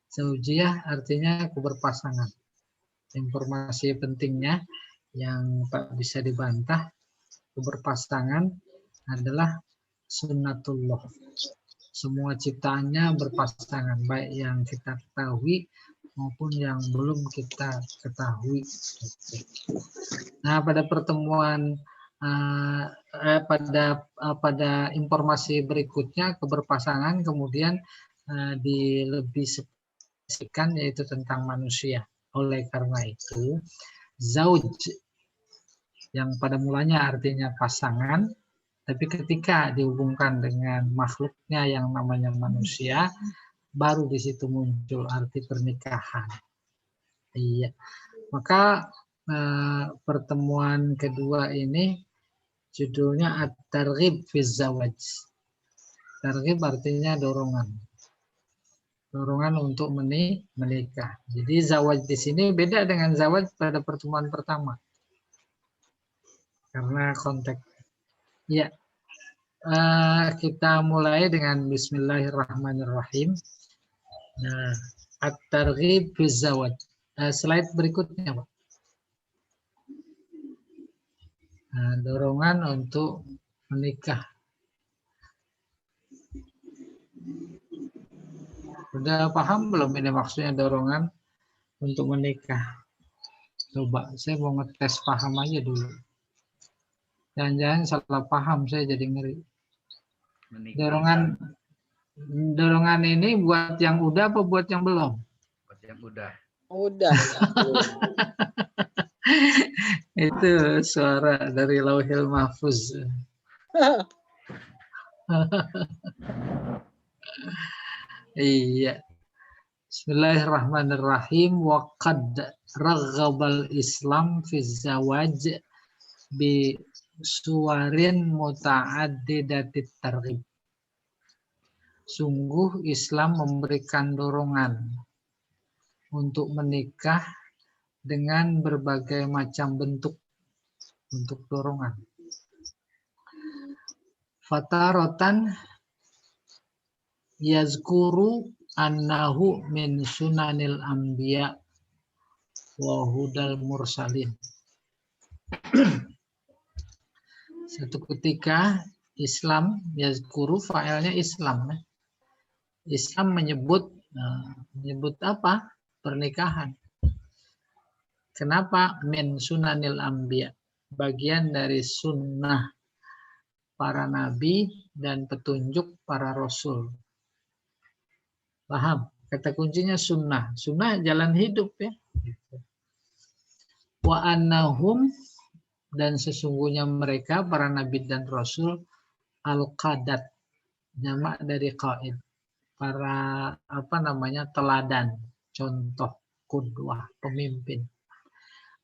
Zaujiyah artinya keberpasangan. Informasi pentingnya yang tak bisa dibantah, keberpasangan adalah sunnatullah. Semua ciptaannya berpasangan, baik yang kita ketahui maupun yang belum kita ketahui. Nah, pada pertemuan pada informasi berikutnya keberpasangan kemudian lebih spesifikkan yaitu tentang manusia. Oleh karena itu, zauj yang pada mulanya artinya pasangan, tapi ketika dihubungkan dengan makhluknya yang namanya manusia, baru di situ muncul arti pernikahan. Iya. Maka pertemuan kedua ini judulnya At-Targhib fi Zawaj. Targhib artinya dorongan. Dorongan untuk menikah. Jadi zawaj di sini beda dengan zawaj pada pertemuan pertama. Karena konteks. Ya. Kita mulai dengan Bismillahirrahmanirrahim. Nah, At-Targhib fi Zawaj. Slide berikutnya, Pak. Nah, dorongan untuk menikah. Sudah paham belum ini maksudnya dorongan untuk menikah? Coba, saya mau ngetes paham aja dulu. Jangan-jangan salah paham, saya jadi ngeri. Menikah. Dorongan ini buat yang udah apa buat yang belum? Buat yang udah. Udah. Itu suara dari Lauhil Mahfuz. Iya. Bismillahirrahmanirrahim. Wa qad raghhabal Islam fi zawaj bi suwarin muta'addidatit targhib. Sungguh Islam memberikan dorongan untuk menikah dengan berbagai macam bentuk untuk dorongan. Fataratan yazkuru annahu min sunanil anbiya wa hudal mursalin. Satu ketika Islam yazkuru, fa'ilnya Islam. Islam menyebut apa? Pernikahan. Kenapa? Min sunanil anbiya. Bagian dari sunnah para nabi dan petunjuk para rasul. Paham? Kata kuncinya sunnah. Sunnah jalan hidup ya. Wa annahum, dan sesungguhnya mereka para nabi dan rasul al-qadat, jamak dari qaid. Para teladan, contoh, qudwah, pemimpin.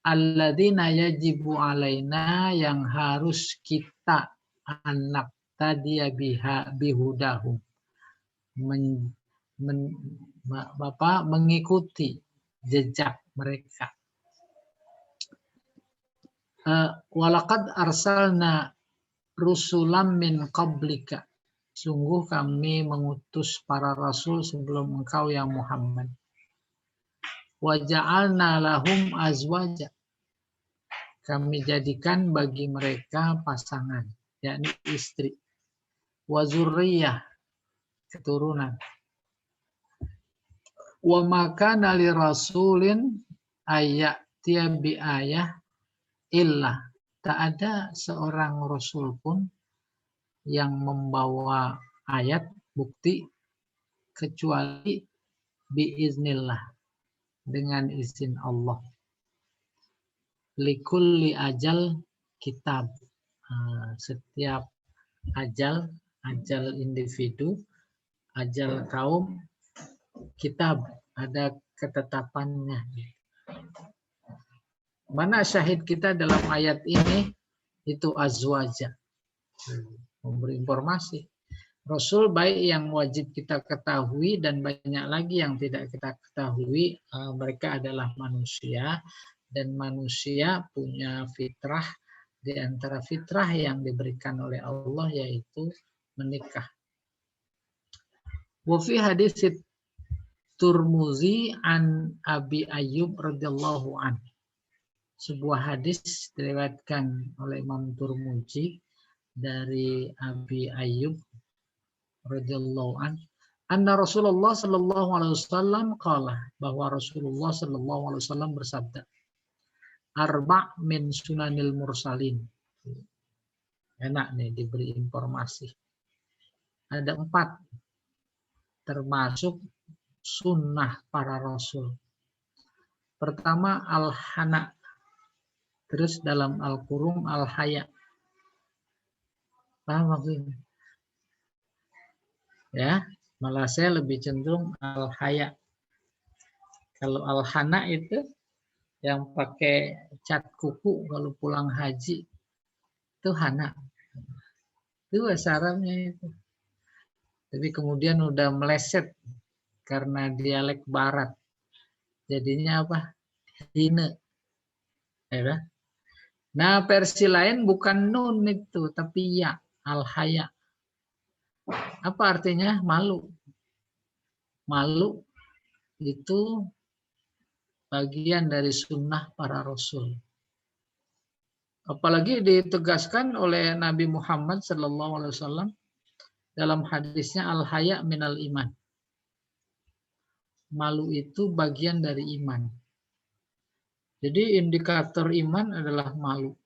Alladzina yajibu alaina, yang harus kita anak tadiya biha bihudahum, mengikuti jejak mereka. Walaqad arsalna rusulam min qablika, sungguh kami mengutus para rasul sebelum engkau ya Muhammad. Wa ja'alna lahum azwaja, kami jadikan bagi mereka pasangan, yakni istri. Wa zurriyah, keturunan. Wa makana li rasulin ayatiya bi ayah illa, tak ada seorang rasul pun yang membawa ayat bukti kecuali biiznillah, dengan izin Allah. Likulli ajal kitab, setiap ajal individu, ajal kaum, kitab, ada ketetapannya. Mana syahid kita dalam ayat ini? Itu azwaja. Memberi informasi. Rasul baik yang wajib kita ketahui dan banyak lagi yang tidak kita ketahui. Mereka adalah manusia dan manusia punya fitrah. Di antara fitrah yang diberikan oleh Allah yaitu menikah. Wa fi hadis Turmuzi an Abi Ayyub radhiyallahu an. Sebuah hadis diriwayatkan oleh Imam Turmuzi dari Abi Ayyub radhiyallahu an. Anna Rasulullah sallallahu alaihi wasallam qala, bahwa Rasulullah sallallahu alaihi wasallam bersabda, arba' min sunanil mursalin. Enak nih diberi informasi. Ada 4 termasuk sunnah para rasul. Pertama al-hana, terus dalam al-qurung al-haya. Paham maksudnya? Ya, malah saya lebih cenderung al-haya. Kalau al-hana itu yang pakai cat kuku kalau pulang haji, itu hana. Itu bahasa Arabnya itu. Tapi kemudian udah meleset karena dialek barat. Jadinya apa? Hine. Ya. Nah, versi lain bukan nun itu, tapi ya, al-haya. Apa artinya? Malu. Malu itu bagian dari sunnah para rasul. Apalagi ditegaskan oleh Nabi Muhammad SAW dalam hadisnya al-haya minal iman. Malu itu bagian dari iman. Jadi indikator iman adalah malu.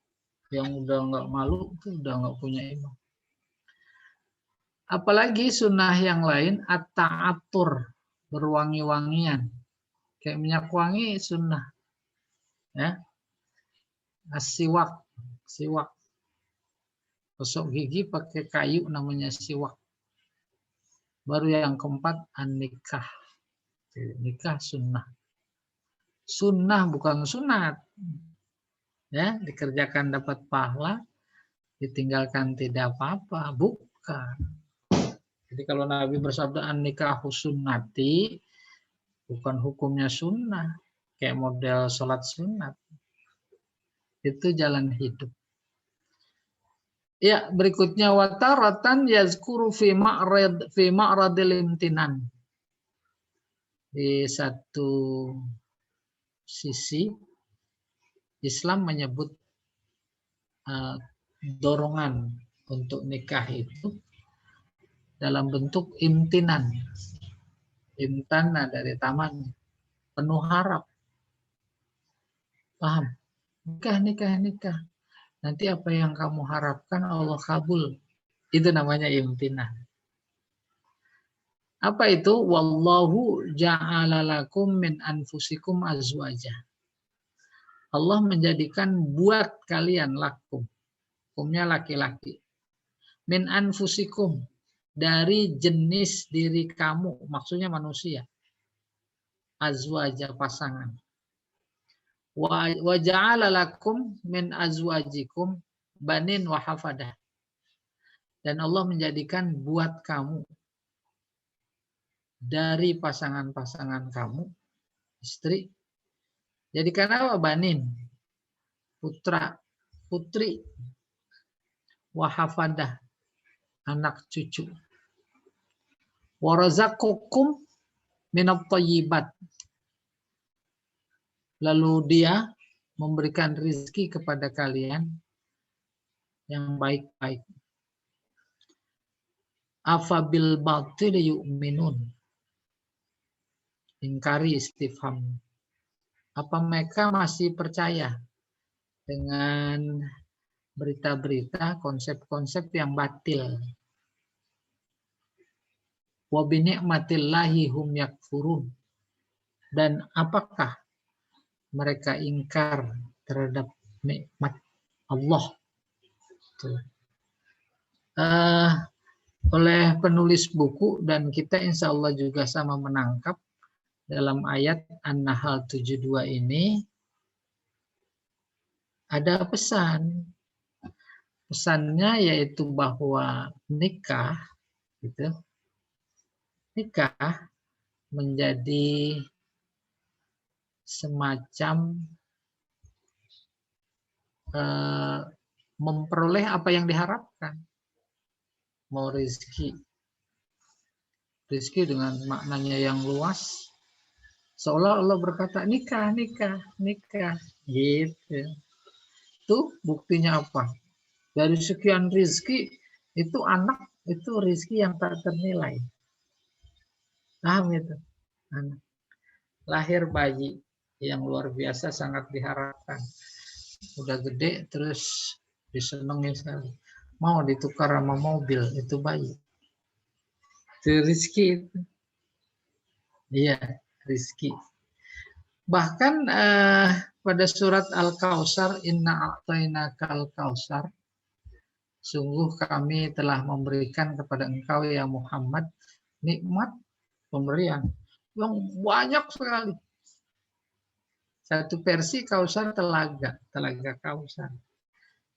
Yang udah nggak malu itu udah nggak punya iman. Apalagi sunnah yang lain at-ta'atur, berwangi-wangian. Kayak minyak wangi sunnah. Ya. Siwak, siwak. Gosok gigi pakai kayu namanya siwak. Baru yang keempat an-nikah. Nikah sunnah. Sunnah bukan sunat. Ya, dikerjakan dapat pahala, ditinggalkan tidak apa-apa, bukan. Jadi kalau Nabi bersabda an-nikahu sunnati, bukan hukumnya sunnah, kayak model sholat sunat. Itu jalan hidup. Ya, berikutnya wataratan yazkuru fi ma'radil imtinan. Di satu sisi Islam menyebut dorongan untuk nikah itu dalam bentuk imtinan. Imtana dari taman, penuh harap. Paham? Nikah. Nanti apa yang kamu harapkan Allah kabul. Itu namanya imtinan. Apa itu? Wallahu ja'ala lakum min anfusikum azwaja. Allah menjadikan buat kalian lakum. Hukumnya laki-laki. Min anfusikum. Dari jenis diri kamu. Maksudnya manusia. Azwaja pasangan. Wa ja'ala lakum min azwajikum banin wa hafadah. Dan Allah menjadikan buat kamu dari pasangan-pasangan kamu, istri, jadikan apa? Banin, putra, putri, wa hafadah, anak cucu. Wa razaqakum minat thayyibat. Lalu dia memberikan rizki kepada kalian yang baik-baik. Afabil batil yu'minun. Ingkari istifham. Apa mereka masih percaya dengan berita-berita, konsep-konsep yang batil? Wa bi ni'matillahi hum yakfurun. Dan apakah mereka ingkar terhadap nikmat Allah? Oleh penulis buku dan kita insya Allah juga sama menangkap dalam ayat An-Nahl 72 ini ada pesan. Pesannya yaitu bahwa nikah menjadi semacam memperoleh apa yang diharapkan. Mau rezeki dengan maknanya yang luas, Seolah Allah berkata, nikah, nikah, nikah. Gitu. Tuh buktinya apa? Dari sekian rizki, itu anak, itu rizki yang tak ternilai. Paham itu? Anak. Lahir bayi yang luar biasa, sangat diharapkan. Udah gede, terus disenengin sekali. Mau ditukar sama mobil, itu bayi. Itu rizki itu. Iya, rizki. Bahkan pada surat Al-Kautsar, inna a'tainakal kautsar, sungguh kami telah memberikan kepada engkau ya Muhammad nikmat pemberian yang banyak sekali. Satu versi Kautsar telaga, telaga Kautsar.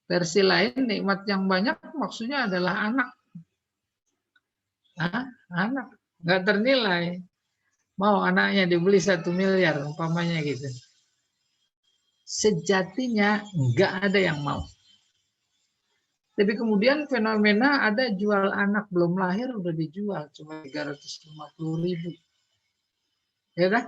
Versi lain nikmat yang banyak maksudnya adalah anak. Anak nggak ternilai. Mau anaknya dibeli 1 miliar umpamanya gitu. Sejatinya nggak ada yang mau. Tapi kemudian fenomena ada jual anak belum lahir udah dijual cuma 350.000. Ya kan?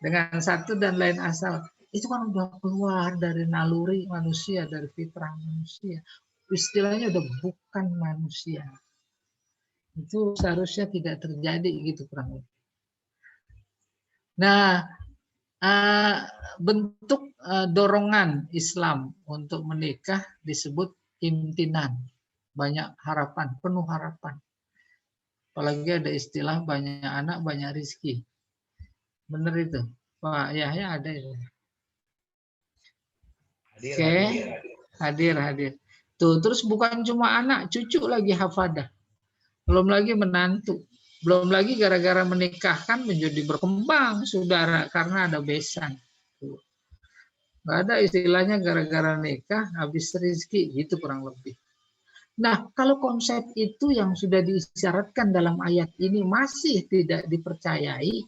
Dengan satu dan lain asal. Itu kan udah keluar dari naluri manusia, dari fitrah manusia. Istilahnya udah bukan manusia. Itu seharusnya tidak terjadi gitu kurang lebih. Nah, bentuk dorongan Islam untuk menikah disebut imtinan. Banyak harapan, penuh harapan. Apalagi ada istilah banyak anak, banyak rizki. Benar itu? Pak Yahya ada itu. Oke, hadir. Tuh, terus bukan cuma anak, cucu lagi hafadah. Belum lagi menantu. Belum lagi gara-gara menikahkan menjadi berkembang saudara karena ada besan. Nggak ada istilahnya gara-gara nikah habis rezeki gitu kurang lebih. Nah, kalau konsep itu yang sudah diisyaratkan dalam ayat ini masih tidak dipercayai,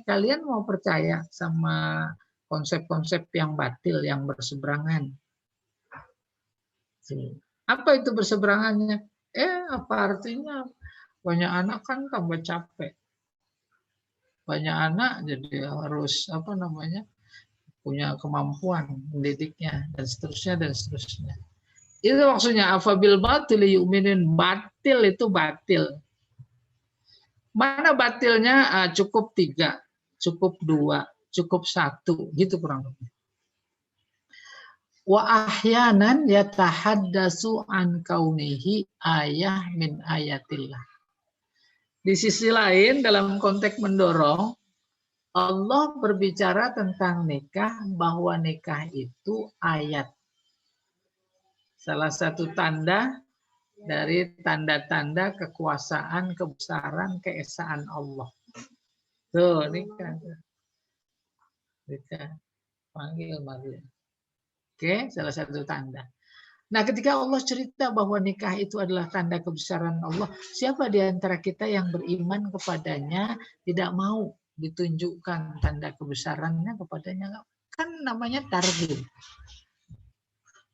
kalian mau percaya sama konsep-konsep yang batil, yang berseberangan. Apa itu berseberangannya? Apa artinya? Banyak anak kan tambah capek. Banyak anak jadi harus punya kemampuan mendidiknya dan seterusnya. Itu maksudnya afabil batil yu'minin, batil itu batil. Mana batilnya? Cukup 3, cukup 2, cukup 1, gitu kurang lebih. Wa ahyanan yatahaddasu an kaunihi ayah min ayatillah. Di sisi lain dalam konteks mendorong, Allah berbicara tentang nikah bahwa nikah itu ayat. Salah satu tanda dari tanda-tanda kekuasaan, kebesaran, keesaan Allah. Tuh, nikah. Nikah. Panggil Maria. Oke, salah satu tanda. Nah, ketika Allah cerita bahwa nikah itu adalah tanda kebesaran Allah, siapa di antara kita yang beriman kepadanya tidak mau ditunjukkan tanda kebesarannya kepadanya? Kan namanya targhib.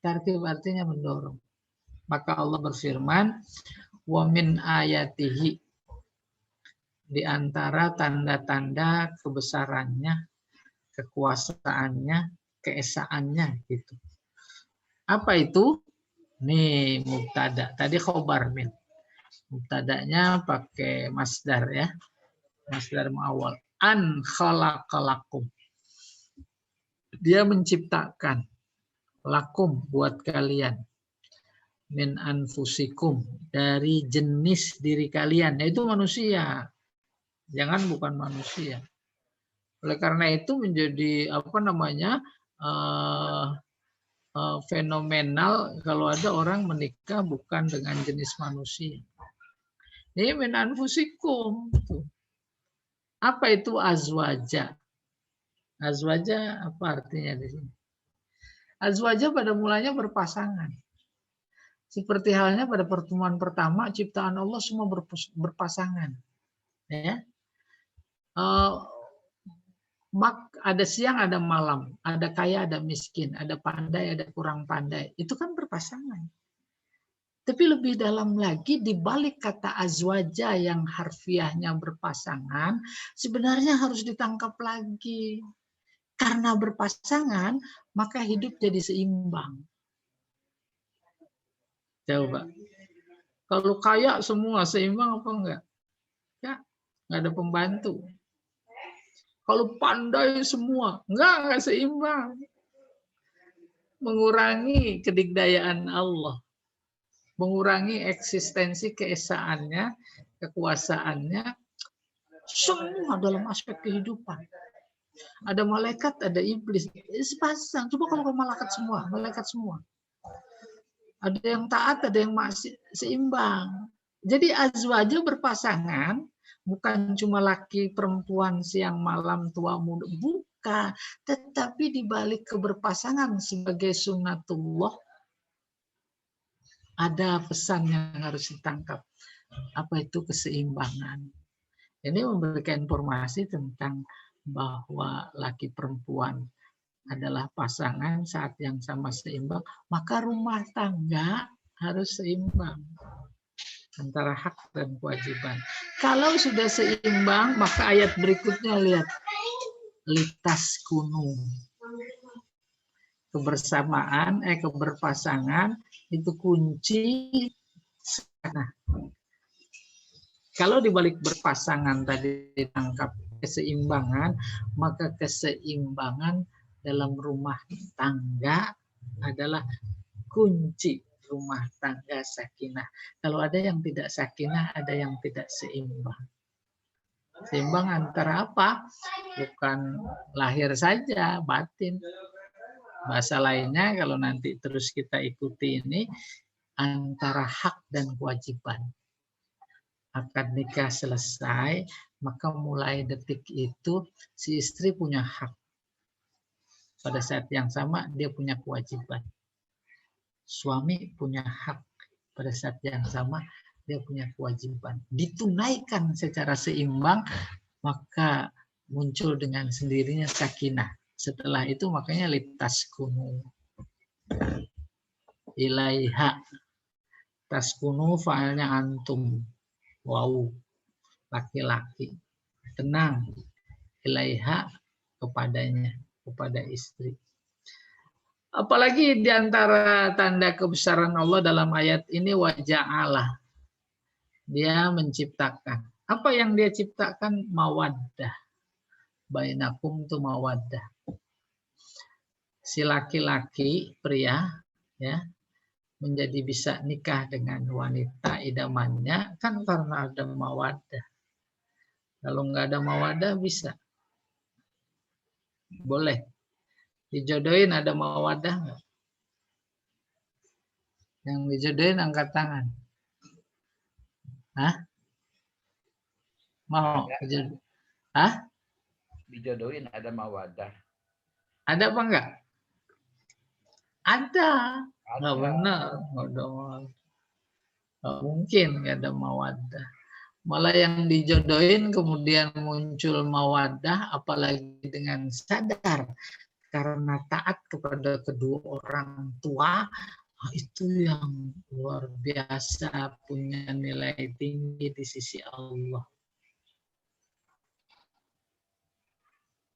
Targhib artinya mendorong. Maka Allah berfirman, wa min ayatihi, di antara tanda-tanda kebesarannya, kekuasaannya, keesaannya gitu. Apa itu? Nih mubtada. Tadi khobar min. Mubtadanya pakai masdar ya. Masdar muawwal. An khalaqalakum. Dia menciptakan lakum buat kalian. Min anfusikum, dari jenis diri kalian, yaitu manusia. Jangan bukan manusia. Oleh karena itu menjadi fenomenal kalau ada orang menikah bukan dengan jenis manusia. Ini min anfusikum. Apa itu azwaja? Azwaja apa artinya di sini? Azwaja pada mulanya berpasangan. Seperti halnya pada pertemuan pertama ciptaan Allah semua berpasangan. Ya. Ada siang, ada malam, ada kaya, ada miskin, ada pandai, ada kurang pandai. Itu kan berpasangan. Tapi lebih dalam lagi, di balik kata azwaja yang harfiahnya berpasangan, sebenarnya harus ditangkap lagi. Karena berpasangan, maka hidup jadi seimbang. Coba. Kalau kaya semua seimbang apa enggak? Ya, enggak ada pembantu. Kalau pandai semua, enggak seimbang. Mengurangi kedikdayaan Allah. Mengurangi eksistensi keesaannya, kekuasaannya, semua dalam aspek kehidupan. Ada malaikat, ada iblis, sepasang. Coba kalau malaikat semua. Ada yang taat, ada yang masih seimbang. Jadi azwaja berpasangan, bukan cuma laki perempuan siang malam tua muda, bukan. Tetapi di balik keberpasangan sebagai sunnatullah, ada pesan yang harus ditangkap. Apa itu keseimbangan? Ini memberikan informasi tentang bahwa laki perempuan adalah pasangan saat yang sama seimbang, maka rumah tangga harus seimbang antara hak dan kewajiban. Kalau sudah seimbang, maka ayat berikutnya lihat, litas kunung. Kebersamaan, keberpasangan itu kunci. Nah, kalau dibalik berpasangan tadi ditangkap keseimbangan, maka keseimbangan dalam rumah tangga adalah kunci rumah tangga sakinah. Kalau ada yang tidak sakinah, ada yang tidak seimbang. Seimbang antara apa? Bukan lahir saja, batin. Bahasa lainnya kalau nanti terus kita ikuti ini, antara hak dan kewajiban. Akad nikah selesai, maka mulai detik itu si istri punya hak. Pada saat yang sama dia punya kewajiban. Suami punya hak. Pada saat yang sama dia punya kewajiban. Ditunaikan secara seimbang, maka muncul dengan sendirinya sakinah. Setelah itu makanya litaskunu ilaiha. Taskunu fa'alnya antum. Wow, laki-laki. Tenang. Ilaiha kepadanya, kepada istri. Apalagi di antara tanda kebesaran Allah dalam ayat ini, waja'alah. Dia menciptakan. Apa yang dia ciptakan? Mawaddah. Bainakum tu mawaddah. Si laki-laki, pria, ya, menjadi bisa nikah dengan wanita idamannya kan karena ada mawaddah. Kalau nggak ada mawaddah bisa. Boleh. Dijodohin ada mawaddah nggak? Yang dijodohin angkat tangan. Hah? Mau? Hah? Dijodohin ada mawaddah. Ada apa enggak? Ada. Nggak benar. Nggak mungkin nggak ada mawaddah. Malah yang dijodohin kemudian muncul mawaddah, apalagi dengan sadar karena taat kepada kedua orang tua, itu yang luar biasa, punya nilai tinggi di sisi Allah.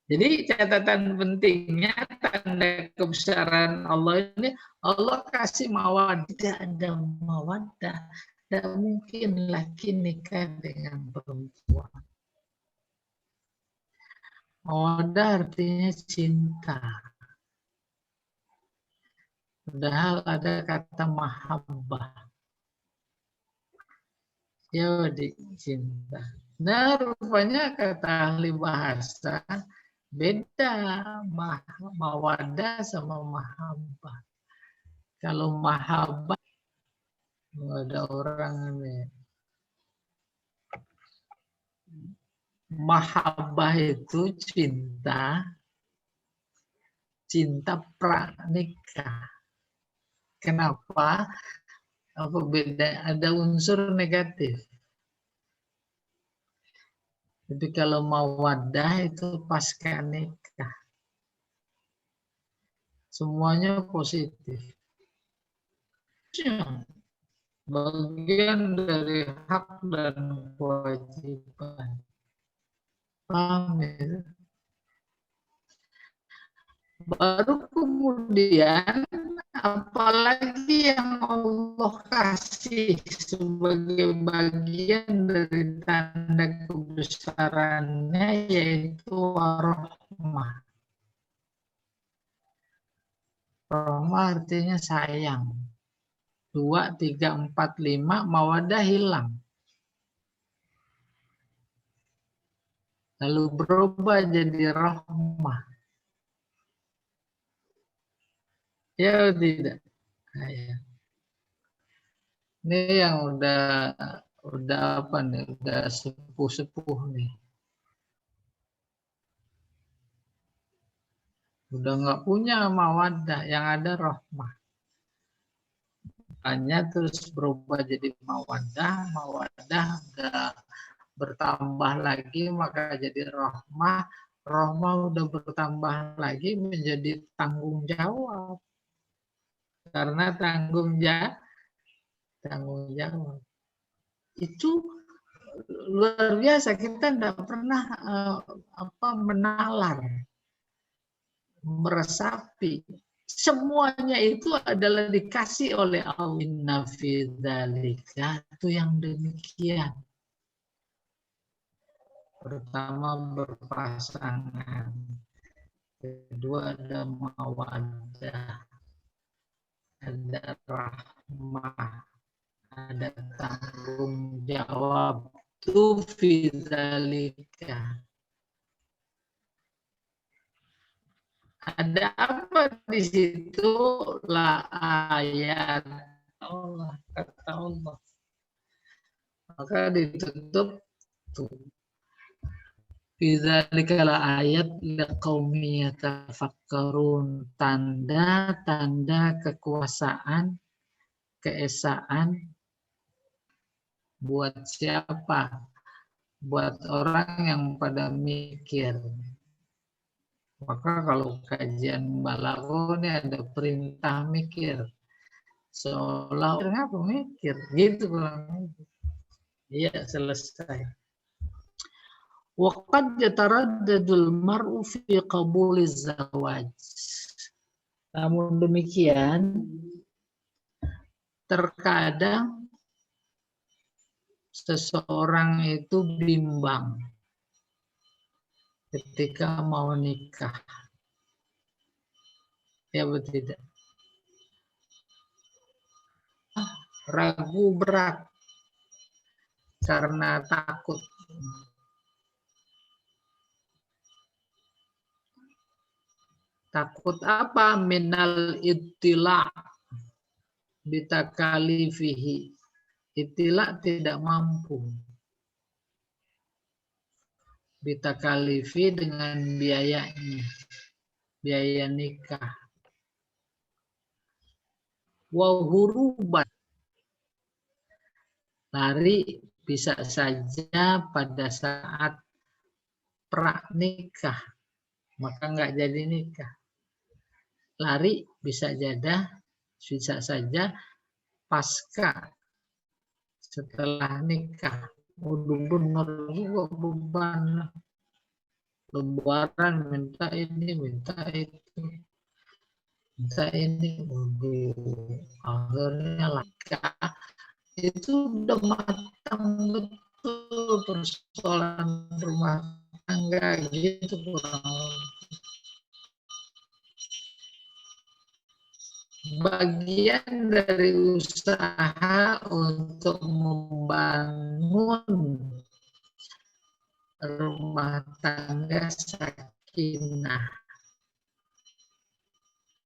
Jadi catatan pentingnya, tanda kebesaran Allah ini, Allah kasih mawaddah. Tidak ada mawaddah, tidak mungkin laki nikah dengan perempuan. Mawaddah artinya cinta. Padahal ada kata mahabbah. Ya, cinta. Nah, rupanya kata ahli bahasa beda mawaddah sama mahabbah. Kalau mahabbah ada orang ini. Mahabbah itu cinta pranikah. Kenapa? Apa beda? Ada unsur negatif. Tapi kalau mawaddah itu pasca nikah. Semuanya positif. bagian dari hak dan kewajiban. Paham ya? Baru kemudian apalagi yang Allah kasih sebagai bagian dari tanda kebesarannya yaitu rahmah. Rahmah artinya sayang. 2, 3, 4, 5 mawadah hilang. Lalu berubah jadi rahmah. Ya tidak. Nah, ya. Ini yang udah apa nih? Udah sepuh-sepuh nih. Udah nggak punya mawadah, yang ada rahmah. Hanya terus berubah jadi mawadah udah bertambah lagi maka jadi rahmah. Rahmah udah bertambah lagi menjadi tanggung jawab. Karena tanggung jawab itu luar biasa, kita tidak pernah menalar, meresapi. Semuanya itu adalah dikasih oleh Allah. Inna fi dzalika, itu yang demikian. Pertama berpasangan, kedua ada mawaddah, ada rahmah, ada tanggung jawab. Tu fi dzalika. Ada apa di situ? La ayat Allah, kata Allah. Maka ditutup tuh. Bidzalika la ayat liqaumi yatafakkarun, tanda-tanda kekuasaan, keesaan buat siapa? Buat orang yang pada mikir. Maka kalau kajian balaghah ini ada perintah mikir. Seolah ngapa mikir? Gitu kurang. Iya, selesai. Waqad yataraddadul mar'u fi qabuliz zawaj. Namun demikian, terkadang seseorang itu bimbang ketika mau nikah. Ya betul tidak? Ragu berat karena takut. Takut apa? Minal ittila' bitakalifihi. Ittila' tidak mampu. Bitakalifi dengan biayanya. Biaya nikah. Wahuruban. Lari bisa saja pada saat pranikah. Maka nggak jadi nikah. Lari bisa saja pasca setelah nikah. Udah benar juga beban. Lebaran minta ini, minta itu. Minta ini. Akhirnya nikah. Itu udah matang betul persoalan rumah tangga gitu kurang. Bagian dari usaha untuk membangun rumah tangga sakinah.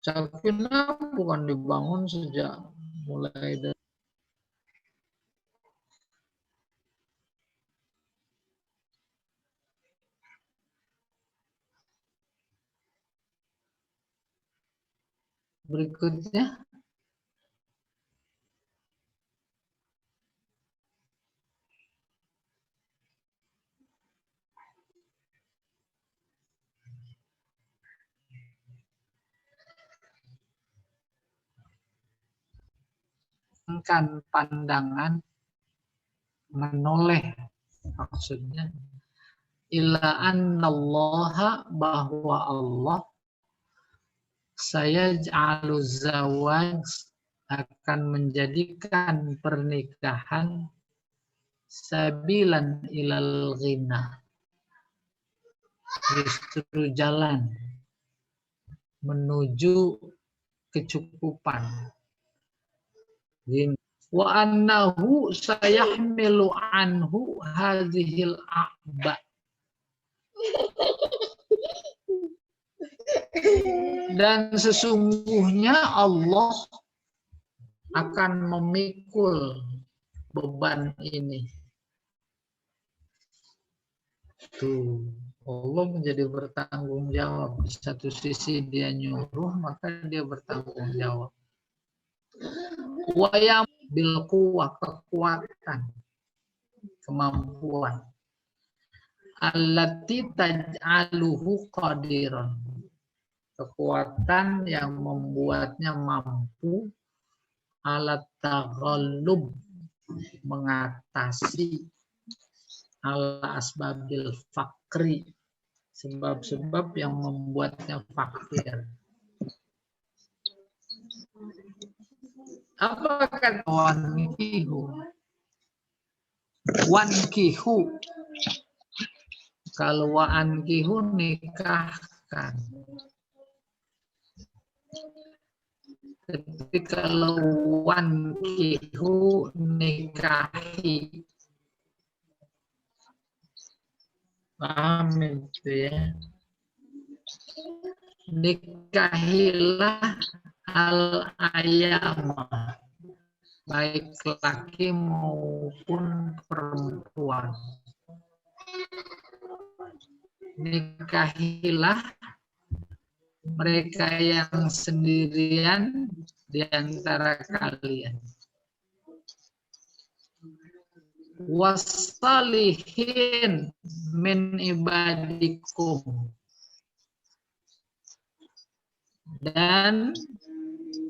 Sakinah bukan dibangun sejak mulai dari berikutnya. memalingkan pandangan, menoleh maksudnya, ila annallaha, bahwa Allah saya ja'alu zawaj, akan menjadikan pernikahan sabilan ilal ghina, justru jalan menuju kecukupan. Wa annahu sayahmilu anhu hadhil a'ba, dan sesungguhnya Allah akan memikul beban ini. Tuh, Allah menjadi bertanggung jawab. Di satu sisi dia nyuruh, maka dia bertanggung jawab. Wayam bil quwwah, kekuatan, kemampuan. Allati taj'aluhu qadiran, kekuatan yang membuatnya mampu alat taghallub, mengatasi ala asbabil fakri, sebab-sebab yang membuatnya fakir. Apa kata wankihu? Wankihu, kalau wankihu nikahkan. Tapi kalau wankihu nikahi, paham itu ya? Nikahilah al-ayama, baik laki maupun perempuan. Nikahilah mereka yang sendirian di antara kalian. Wassalihin min ibadikum, dan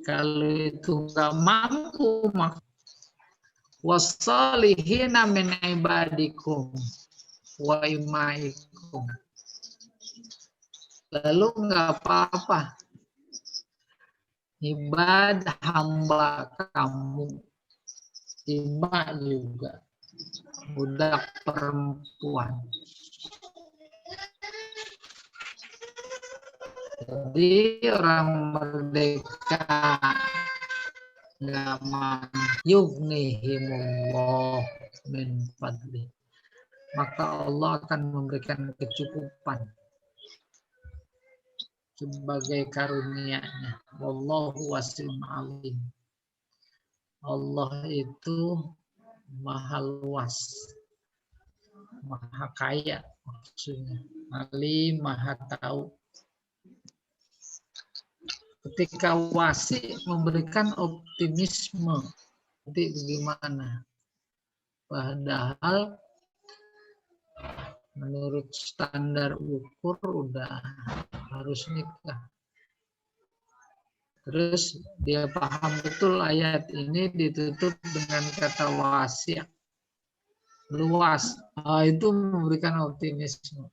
kalau itu nggak mampu, wassalihina min ibadikum wa imaikum, lalu nggak apa-apa, ibad hamba kamu, ima juga budak perempuan. Jadi orang merdeka nggak mampu, yughnihimullah min fadli, maka Allah akan memberikan kecukupan sebagai karunia-Nya. Wallahu wasi'un alim. Allah itu maha luas, maha kaya maksudnya. Alim, maha tahu. Ketika wasi memberikan optimisme, nanti bagaimana? Padahal menurut standar ukur udah harus nikah. Terus dia paham betul ayat ini ditutup dengan kata wasi', luas. Itu memberikan optimisme.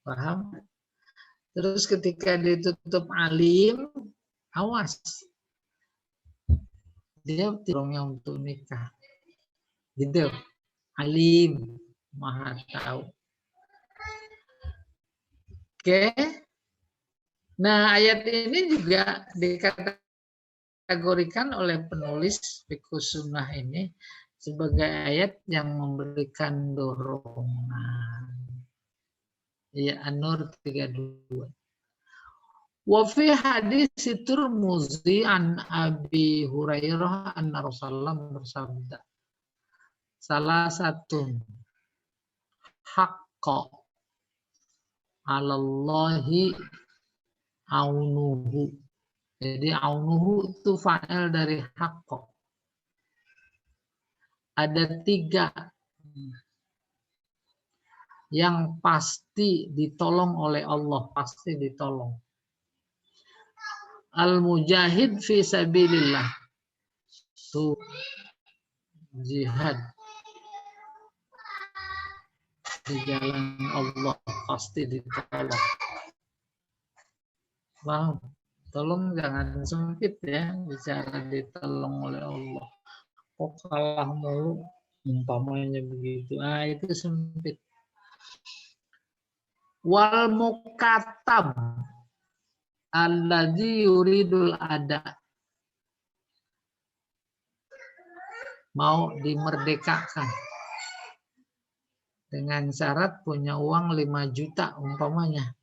Paham? Terus ketika ditutup alim, awas. Dia tidaknya untuk nikah. Gitu. Alim, maha tahu. Oke. Nah, ayat ini juga dikategorikan oleh penulis Fiqh Sunnah ini sebagai ayat yang memberikan dorongan. Ya, An-Nur 32. Wa fi hadis Tirmidzi an Abi Hurairah anna Rasulullah bersabda, salah satu haqqa 'alallahi aunuhu. Jadi aunuhu itu fa'il dari haqqa. Ada 3 yang pasti ditolong oleh Allah, pasti ditolong. Al-mujahid fi sabilillah, Tuh, jihad di jalan Allah pasti ditolong. Wow, tolong jangan sempit ya, bicara ditolong oleh Allah. Kok kalah mulu, umpamanya begitu. Ah, itu sempit. Wal mukatab alladzi yuridul ada. Mau dimerdekakan. Dengan syarat punya uang 5 juta umpamanya.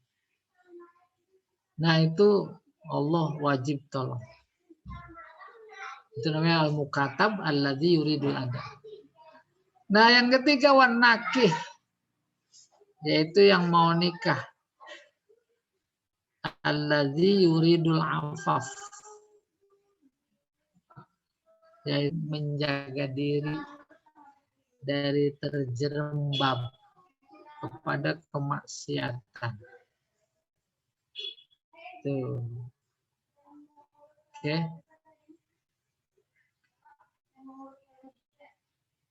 Nah, itu Allah wajib tolong. Itu namanya al-mukatab alladzi yuridul ada. Nah, yang ketiga wan nakih, yaitu yang mau nikah. Alladzi yuridul afaf, yaitu menjaga diri dari terjerembab kepada kemaksiatan. Tuh. Oke.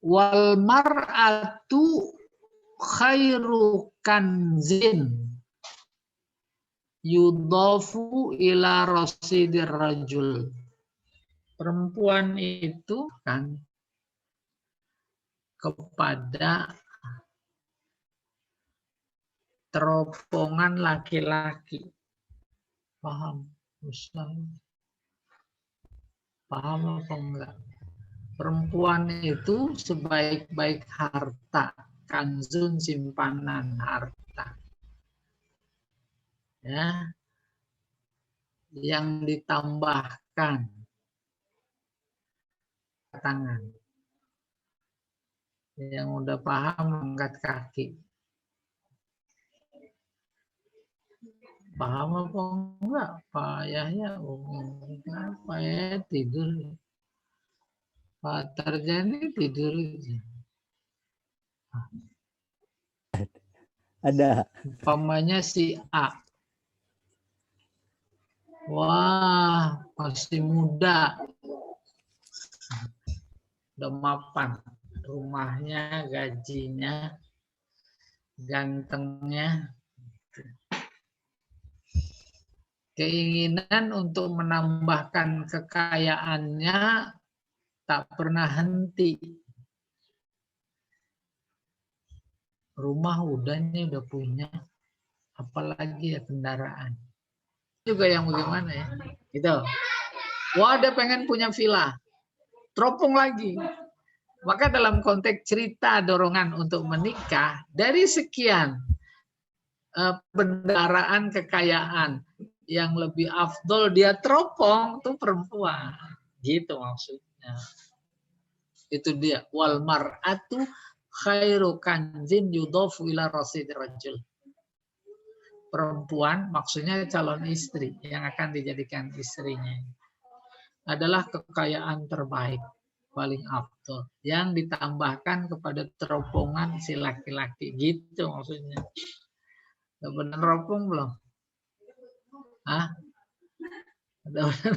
Wal mar'atu khairu kanzin yudafu ila rasidir rajul. Perempuan itu kan kepada teropongan laki-laki. Paham? Ustaz? Paham apa enggak? Perempuan itu sebaik-baik harta, kanzun simpanan harta. Ya. Yang ditambahkan tangan. Yang udah paham angkat kaki. Paham apa enggak? Pak Yahya, apa ya tidur? Pak Tarjani tidur. Ada. Umpamanya si A. Wah, masih muda. Udah mapan. Rumahnya, gajinya, gantengnya. Keinginan untuk menambahkan kekayaannya tak pernah henti. Rumah udah punya, apalagi ya kendaraan. Juga yang bagaimana ya? Gitu. Wah, dia pengen punya villa. Teropong lagi. Maka dalam konteks cerita dorongan untuk menikah, dari sekian kendaraan kekayaan yang lebih afdol dia teropong tuh perempuan. Gitu maksudnya. Itu dia. Wal mar'atu khairu kanzin yudofu ila rasidir rajul. Perempuan maksudnya calon istri yang akan dijadikan istrinya adalah kekayaan terbaik, paling afdol yang ditambahkan kepada teropongan si laki-laki. Gitu maksudnya. Udah benar teropong belum? Hah? Udah benar?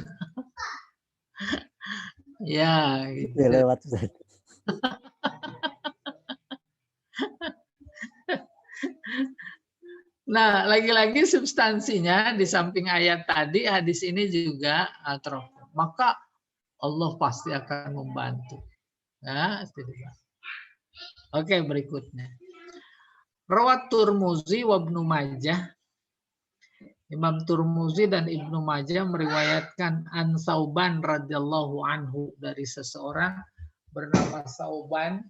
Ya, gitu. Ya, lewat. Nah, lagi-lagi substansinya di samping ayat tadi, hadis ini juga teropong. Maka Allah pasti akan membantu. Nah, oke, berikutnya. Rawat Turmuzi wa Ibnu Majah. Imam Turmuzi dan Ibnu Majah meriwayatkan an Sauban radhiyallahu anhu dari seseorang bernama Sauban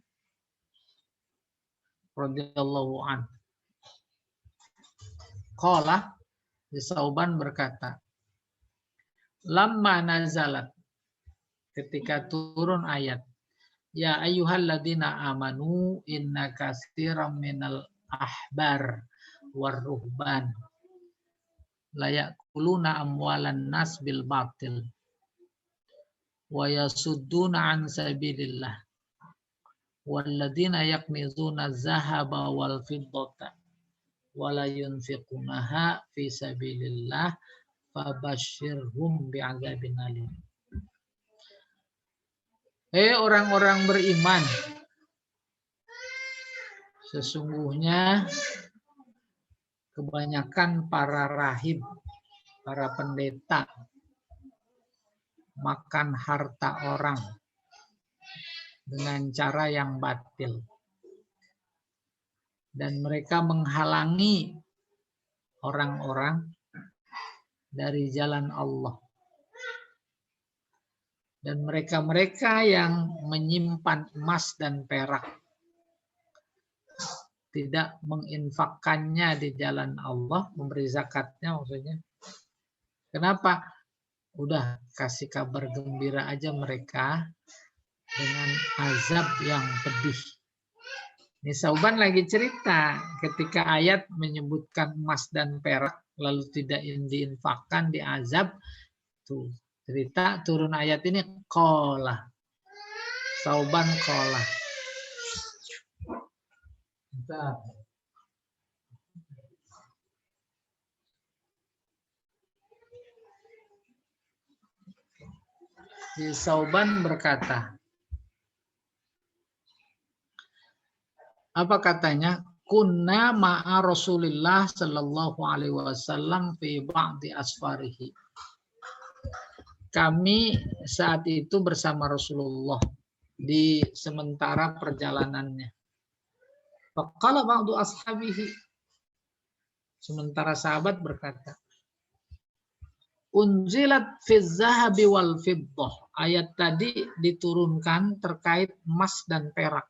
radhiyallahu anhu. Qala, Sauban berkata, lamma nazalat, ketika turun ayat, ya ayyuhalladzina amanu inna katsiran minal ahbar war ruhban la ya'kuluna amwalan nas bil batil wa yasudduna an sabilillah walladzina yaknizuna az-zahaba wal fiddata wa la yunfiqunaha fi sabilillah fabashshirhum bi'adzabin alim. Orang-orang beriman, sesungguhnya kebanyakan para rahib, para pendeta makan harta orang dengan cara yang batil. Dan mereka menghalangi orang-orang dari jalan Allah. Dan mereka-mereka yang menyimpan emas dan perak, tidak menginfakkannya di jalan Allah, memberi zakatnya maksudnya. Kenapa? Udah kasih kabar gembira aja mereka dengan azab yang pedih. Ini Sauban lagi cerita ketika ayat menyebutkan emas dan perak lalu tidak diinfakkan, diazab. Tuh, cerita turun ayat ini qala. Sauban qala. Bentar. Di Sauban berkata, apa katanya? Kunna ma'a Rasulillah sallallahu alaihi wasallam fi ba'di asfarihi. Kami saat itu bersama Rasulullah di sementara perjalanannya. Faqala ba'du ashabihi. Sementara sahabat berkata, unzilat fi zahabi wal fiddah. Ayat tadi diturunkan terkait emas dan perak.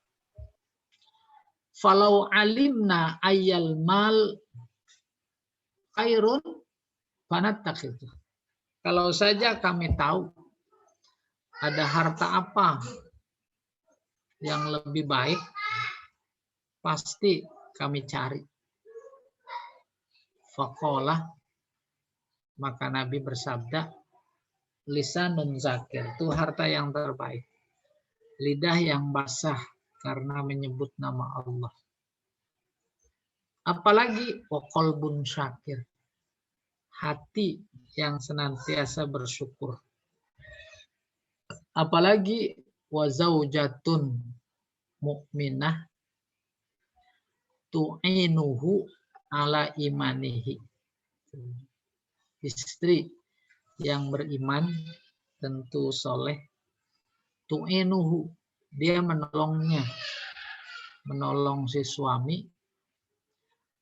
Falau alimna ayyal mal khairun fanattakhidhu. Kalau saja kami tahu ada harta apa yang lebih baik, pasti kami cari. Faqala, maka Nabi bersabda, lisanun zakir, itu harta yang terbaik. Lidah yang basah karena menyebut nama Allah. Apalagi waqalbun syakir, hati yang senantiasa bersyukur. Apalagi wazaujatun mu'minah tu'inuhu ala imanihi. Istri yang beriman tentu soleh. Tu'inuhu, dia menolongnya, menolong si suami.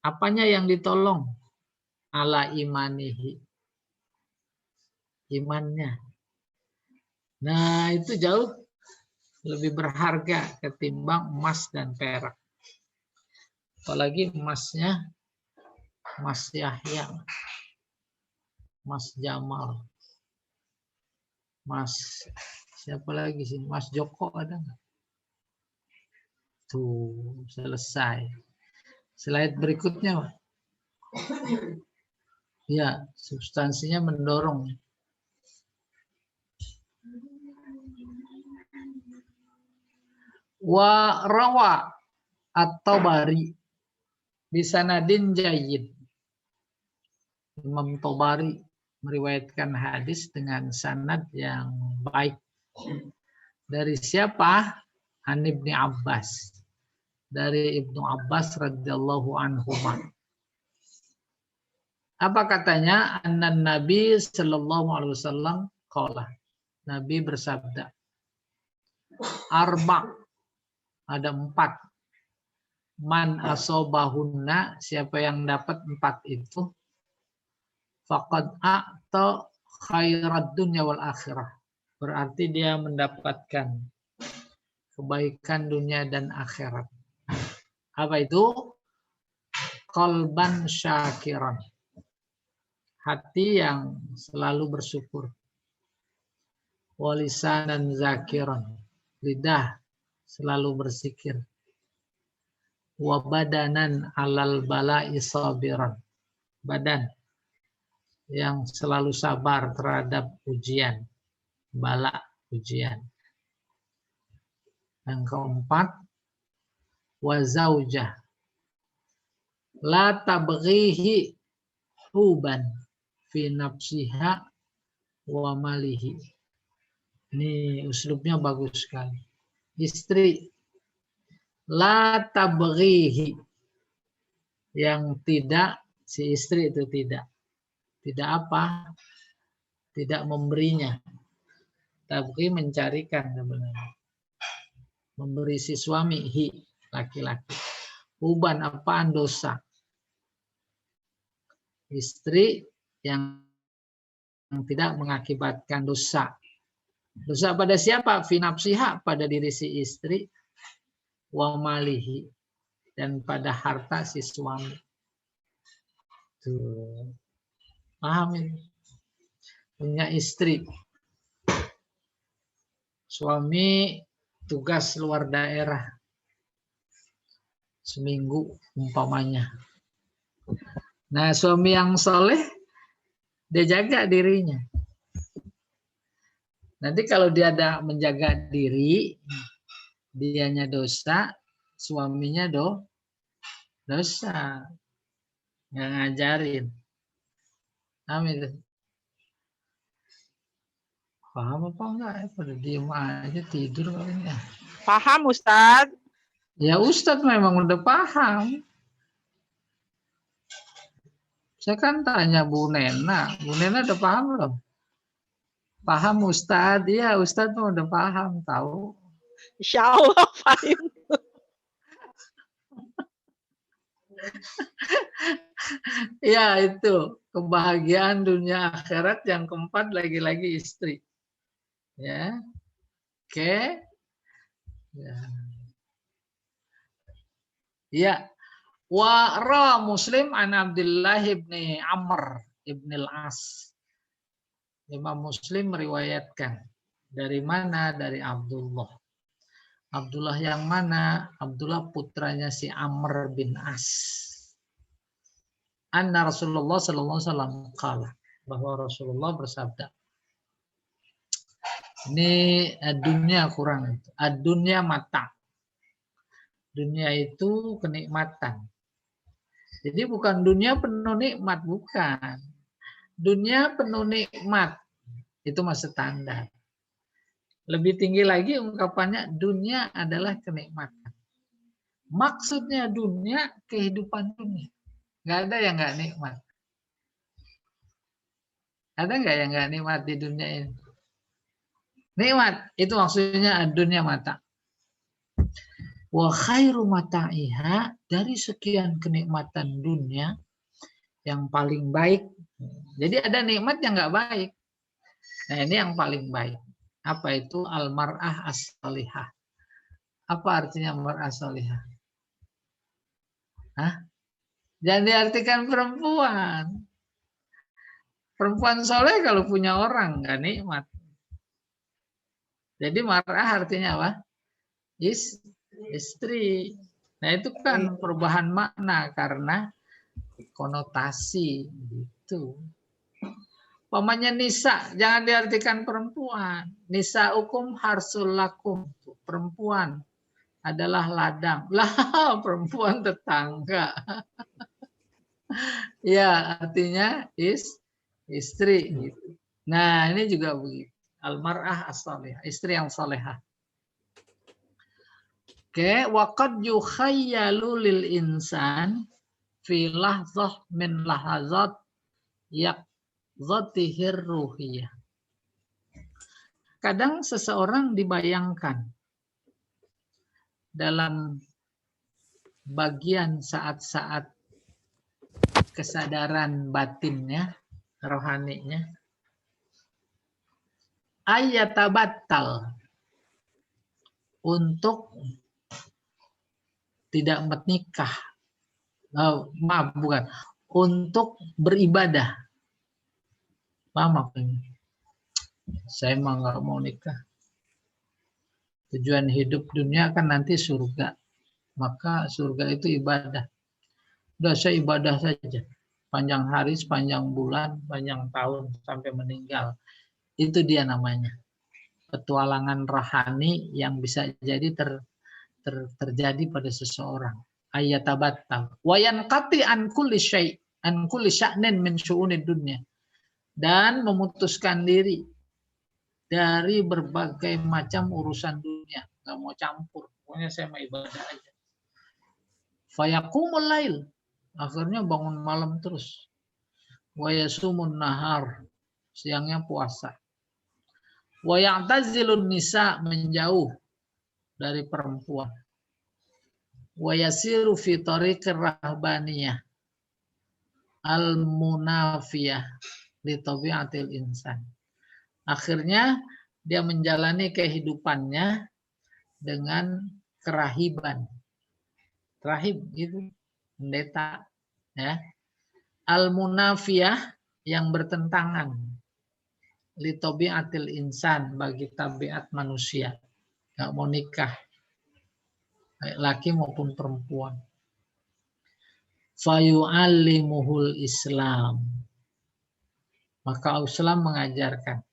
Apanya yang ditolong? Ala imanihi, imannya. Nah, itu jauh lebih berharga ketimbang emas dan perak. Apalagi emasnya Mas Yahya, Mas Jamal, Mas siapa lagi sih? Mas Joko ada nggak? Tuh, selesai. Slide berikutnya, Pak. Ya, substansinya mendorong. Wa rawa at-Tabari bisanadin jayyid. Imam Tabari meriwayatkan hadis dengan sanad yang baik. Dari siapa? An Ibnu Abbas. Dari Ibnu Abbas radhiyallahu anhuma. Apa katanya? Annan Nabi sallallahu alaihi wasallam qala. Nabi bersabda, arba, ada 4. Man asobahunna, siapa yang dapat 4 itu, faqad a'ta khairad dunya wal akhirah. Berarti dia mendapatkan kebaikan dunia dan akhirat. Apa itu? Qalban syakiran. Hati yang selalu bersyukur. Walisanan zakiran. Lidah selalu berzikir. Wabadanan alal bala'i sabiran. Badan yang selalu sabar terhadap ujian. Bala, ujian. Yang keempat, wazaujah. La tabghihi huban fi nafsiha wa malihi. Ini uslubnya bagus sekali. Istri la tabghihi, yang tidak, si istri itu tidak apa? Tidak memberinya. Tabghi mencarikan sebenarnya. Memberi si suami, hi, laki-laki. Uban, apaan dosa. Istri yang tidak mengakibatkan dosa. Dosa pada siapa? Fi nafsiha, pada diri si istri, wa malihi, dan pada harta si suami. Tuh. Paham ini? Punya istri. Suami tugas luar daerah. Seminggu umpamanya. Nah, suami yang soleh, dia jaga dirinya. Nanti kalau dia ada menjaga diri, dianya dosa, suaminya dosa. Nggak ngajarin. Amin. Paham apa enggak? Pada diem aja, tidur kali ya. Paham, Ustadz. Ya Ustadz memang udah paham. Saya kan tanya Bu Nena. Bu Nena udah paham belum? Paham Ustadz? Iya Ustadz udah paham, tahu. Insya Allah paham. Ya itu kebahagiaan dunia akhirat yang keempat lagi-lagi istri. Ya, oke. Ya. Ya. Wa ra Muslim an Abdullah ibni Amr ibn al-As. Imam Muslim meriwayatkan. Dari mana? Dari Abdullah. Abdullah yang mana? Abdullah putranya si Amr bin As. Anna Rasulullah sallallahu alaihi wasallam qala, bahwa Rasulullah bersabda. Ini dunia kurang itu. Dunia mata. Dunia itu kenikmatan. Jadi bukan dunia penuh nikmat, bukan. Dunia penuh nikmat. Itu masih standar. Lebih tinggi lagi ungkapannya, dunia adalah kenikmatan. Maksudnya dunia, kehidupan dunia. Nggak ada yang nggak nikmat. Ada nggak yang nggak nikmat di dunia ini? Nikmat, itu maksudnya dunia mata. Wa khairu mata'iha, dari sekian kenikmatan dunia, yang paling baik. Jadi ada nikmat yang nggak baik. Nah ini yang paling baik. Apa itu? Al-mar'ah as-salihah. Apa artinya mar'ah as-salihah? Hah? Jangan diartikan perempuan. Perempuan soleh kalau punya orang nggak nikmat. Jadi mar'ah artinya apa? Istri. Nah itu kan perubahan makna karena konotasi gitu. Pamannya nisa, jangan diartikan perempuan. Nisa hukum harsul lakum, perempuan adalah ladang. Lah, perempuan tetangga. Ya, artinya istri gitu. Nah, ini juga begitu. Al-mar'ah as-salihah, istri yang salihah. Oke, waqad yukhayyalu lil insan fi lahzah min lahazat yaqzatihir ruhiyah. Kadang seseorang dibayangkan dalam bagian saat-saat kesadaran batinnya, rohaninya, ayatabattal, untuk tidak menikah. Oh, maaf, bukan. Untuk beribadah. Paham apa ini? Saya mah nggak mau nikah. Tujuan hidup dunia kan nanti surga. Maka surga itu ibadah. Udah saya ibadah saja. Panjang hari, sepanjang bulan, panjang tahun, sampai meninggal. Itu dia namanya. Petualangan rohani yang bisa jadi terjadi pada seseorang. Ayatabattal. Wa yanqati an kulli syai', an kulli sya'nin min syu'unid dunya. Dan memutuskan diri dari berbagai macam urusan dunia, nggak mau campur. Pokoknya saya mau ibadah aja. Fayaqumul lail, akhirnya bangun malam terus. Wa yasumun nahar, siangnya puasa. Wa ya'tazilun nisa, menjauh dari perempuan. Wa yasiru fi tariqir rahbaniyah al-munafiyah li tabiatil insan. Akhirnya dia menjalani kehidupannya dengan kerahiban. Rahib itu pendeta, ya. Al-munafiyah, yang bertentangan. Li tabiatil insan, bagi tabiat manusia. Nggak mau nikah, baik laki maupun perempuan. Fayu'allimuhul Islam, maka Islam mengajarkan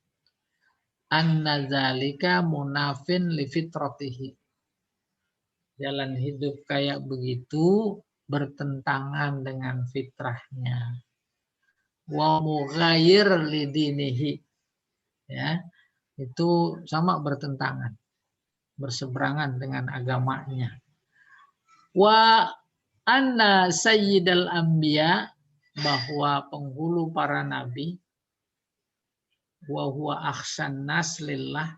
anna dzalika munafin li fitratihi, jalan hidup kayak begitu bertentangan dengan fitrahnya. Wa mughayyir li dinihi, ya, itu sama bertentangan, berseberangan dengan agamanya. Wa anna sayyidal anbiya, bahwa penghulu para nabi, wa huwa akhshan nas lillah,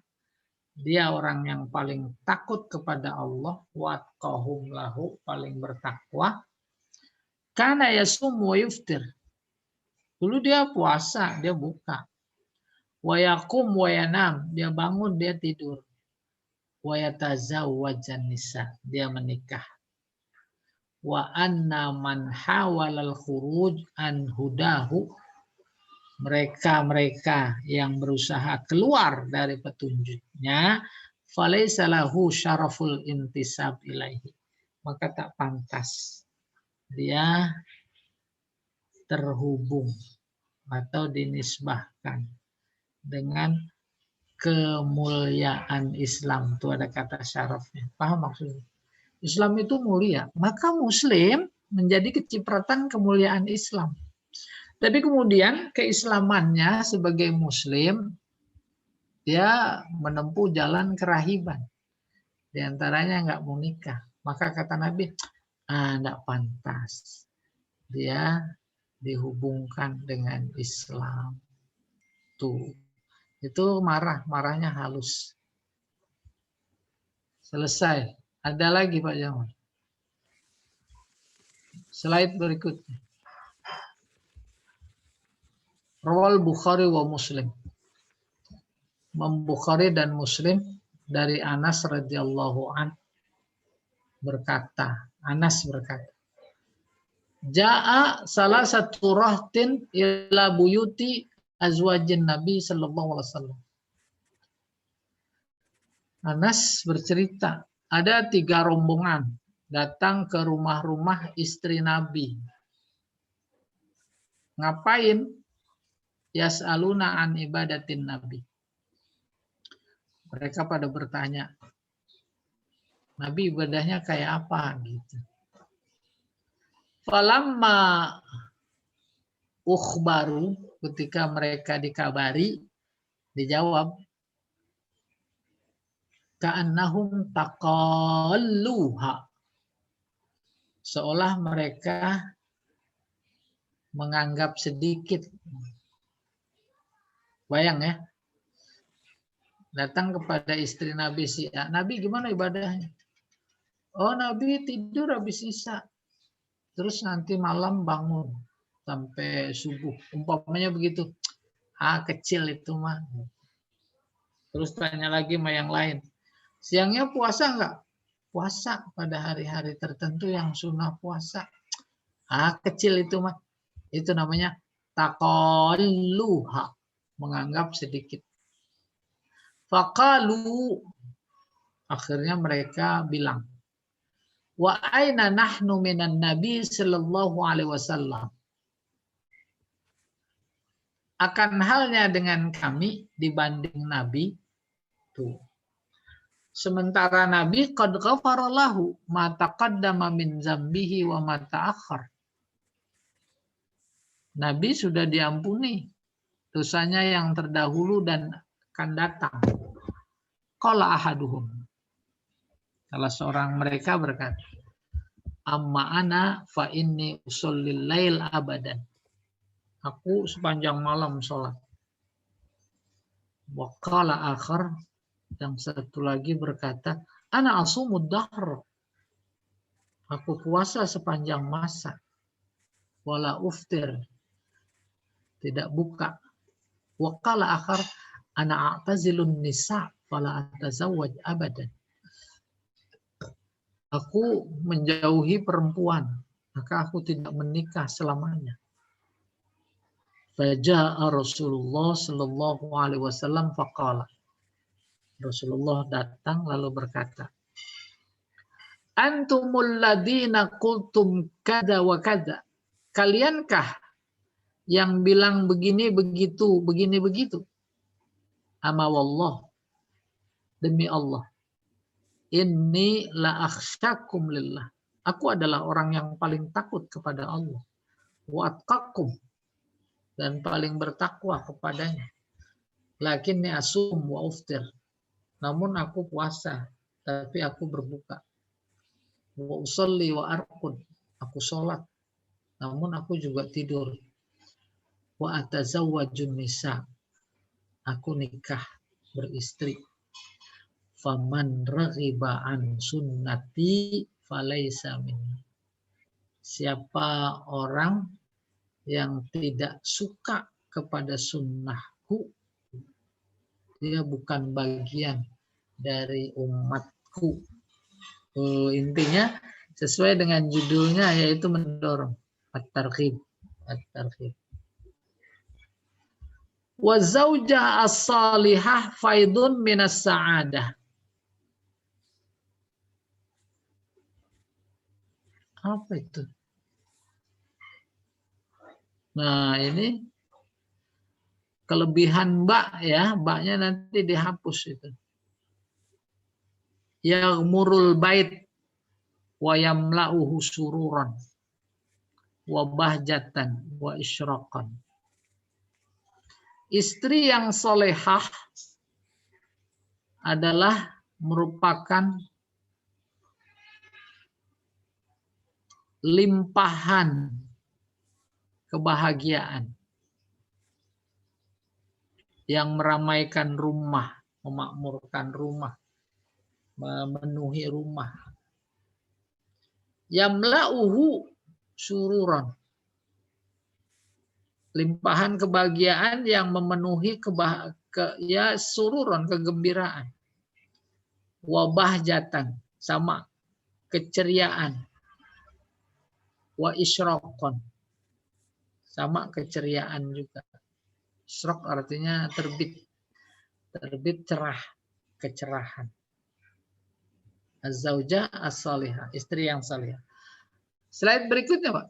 dia orang yang paling takut kepada Allah, wa atqahum lahu, paling bertakwa. Kana yasum wa yuftir, dulu dia puasa, dia buka. Wa yaqum wa yanam, dia bangun, dia tidur. Wa yatazawwajan nisa, dia menikah. Wa anna man hawalal khuruj an hudahu, mereka yang berusaha keluar dari petunjuknya, falaysa lahu syaraful intisab ilaihi, maka tak pantas dia terhubung atau dinisbahkan dengan kemuliaan Islam. Itu ada kata syarafnya. Paham maksudnya? Islam itu mulia, maka Muslim menjadi kecipratan kemuliaan Islam. Tapi kemudian keislamannya sebagai Muslim, dia menempuh jalan kerahiban. Di antaranya nggak mau nikah. Maka kata Nabi, nggak pantas dia dihubungkan dengan Islam. Tuh, itu marahnya halus. Selesai. Ada lagi Pak Jamal. Slide berikutnya. Rawal Bukhari wa Muslim. Imam Bukhari dan Muslim dari Anas radhiyallahu an berkata, Anas berkata, Ja'a salah satu rahtin ila buyuti azwajin Nabi sallallahu alaihi wasallam. Anas bercerita, ada 3 rombongan datang ke rumah-rumah istri Nabi. Ngapain? Yas'aluna an ibadatin Nabi. Mereka pada bertanya, Nabi ibadahnya kayak apa gitu. Falamma ukhbaru, ketika mereka dikabari, dijawab, ka'annahum taqalluha, seolah mereka menganggap sedikit. Bayang ya, datang kepada istri Nabi si A, Nabi gimana ibadahnya? Oh, Nabi tidur habis isya, terus nanti malam bangun sampai subuh, umpamanya begitu. Kecil itu mah. Terus tanya lagi sama yang lain, siangnya puasa enggak? Puasa pada hari-hari tertentu yang sunnah puasa. Kecil itu mah. Itu namanya taqalluha, menganggap sedikit. Faqalu, akhirnya mereka bilang, wa aina nahnu minan nabi sallallahu alaihi wasallam. Akan halnya dengan kami dibanding Nabi tuh. Sementara Nabi qad ghafara lahu ma taqaddama min zambihi wa ma ta'akhkhar. Nabi sudah diampuni dosanya yang terdahulu dan akan datang. Qala ahaduhum. Salah seorang mereka berkata, amma ana fa inni usallil lail abadan. Aku sepanjang malam sholat. Wa qala akhar, yang satu lagi berkata, ana asumud dahr. Aku puasa sepanjang masa. Wala uftir. Tidak buka. Wa qala akhar, ana a'tazilun nisa fala atazawwaj abadan. Aku menjauhi perempuan, maka aku tidak menikah selamanya. Faja'a Rasulullah sallallahu alaihi wasallam faqala. Rasulullah datang lalu berkata, antumul ladina qultum kada wa kada. Kaliankah yang bilang begini begitu, begini begitu? Ama wallah, demi Allah, inni la akhsyakum lillah. Aku adalah orang yang paling takut kepada Allah. Wa atqakum, dan paling bertakwa kepadanya. Lakinni asum wa uftir. Namun aku puasa, tapi aku berbuka. Wa usalli wa arqud. Aku sholat, namun aku juga tidur. Wa atazawwajun nisa. Aku nikah, beristri. Faman raghiba an sunnati falaysa minni. Siapa orang yang tidak suka kepada sunnahku, dia bukan bagian dari umatku. Intinya sesuai dengan judulnya, yaitu mendorong at-targhib. At-targhib. Wa zaujah as-salihah faidun minas sa'adah. Apa itu? Nah, ini kelebihan mbak ya, mbaknya nanti dihapus itu. Yaghmurul bait wa yamla'uhu sururan wa bahjatan wa isyraqan. Istri yang solehah adalah merupakan limpahan kebahagiaan yang meramaikan rumah, memakmurkan rumah, memenuhi rumah. Yamla'uhu sururan. Limpahan kebahagiaan yang memenuhi sururan, kegembiraan. Wabah jatan, sama keceriaan. Wa isyraqan, sama keceriaan juga. Isyraq artinya terbit. Terbit cerah, kecerahan. Az-zaujah as-salihah, istri yang salihah. Slide berikutnya, Pak.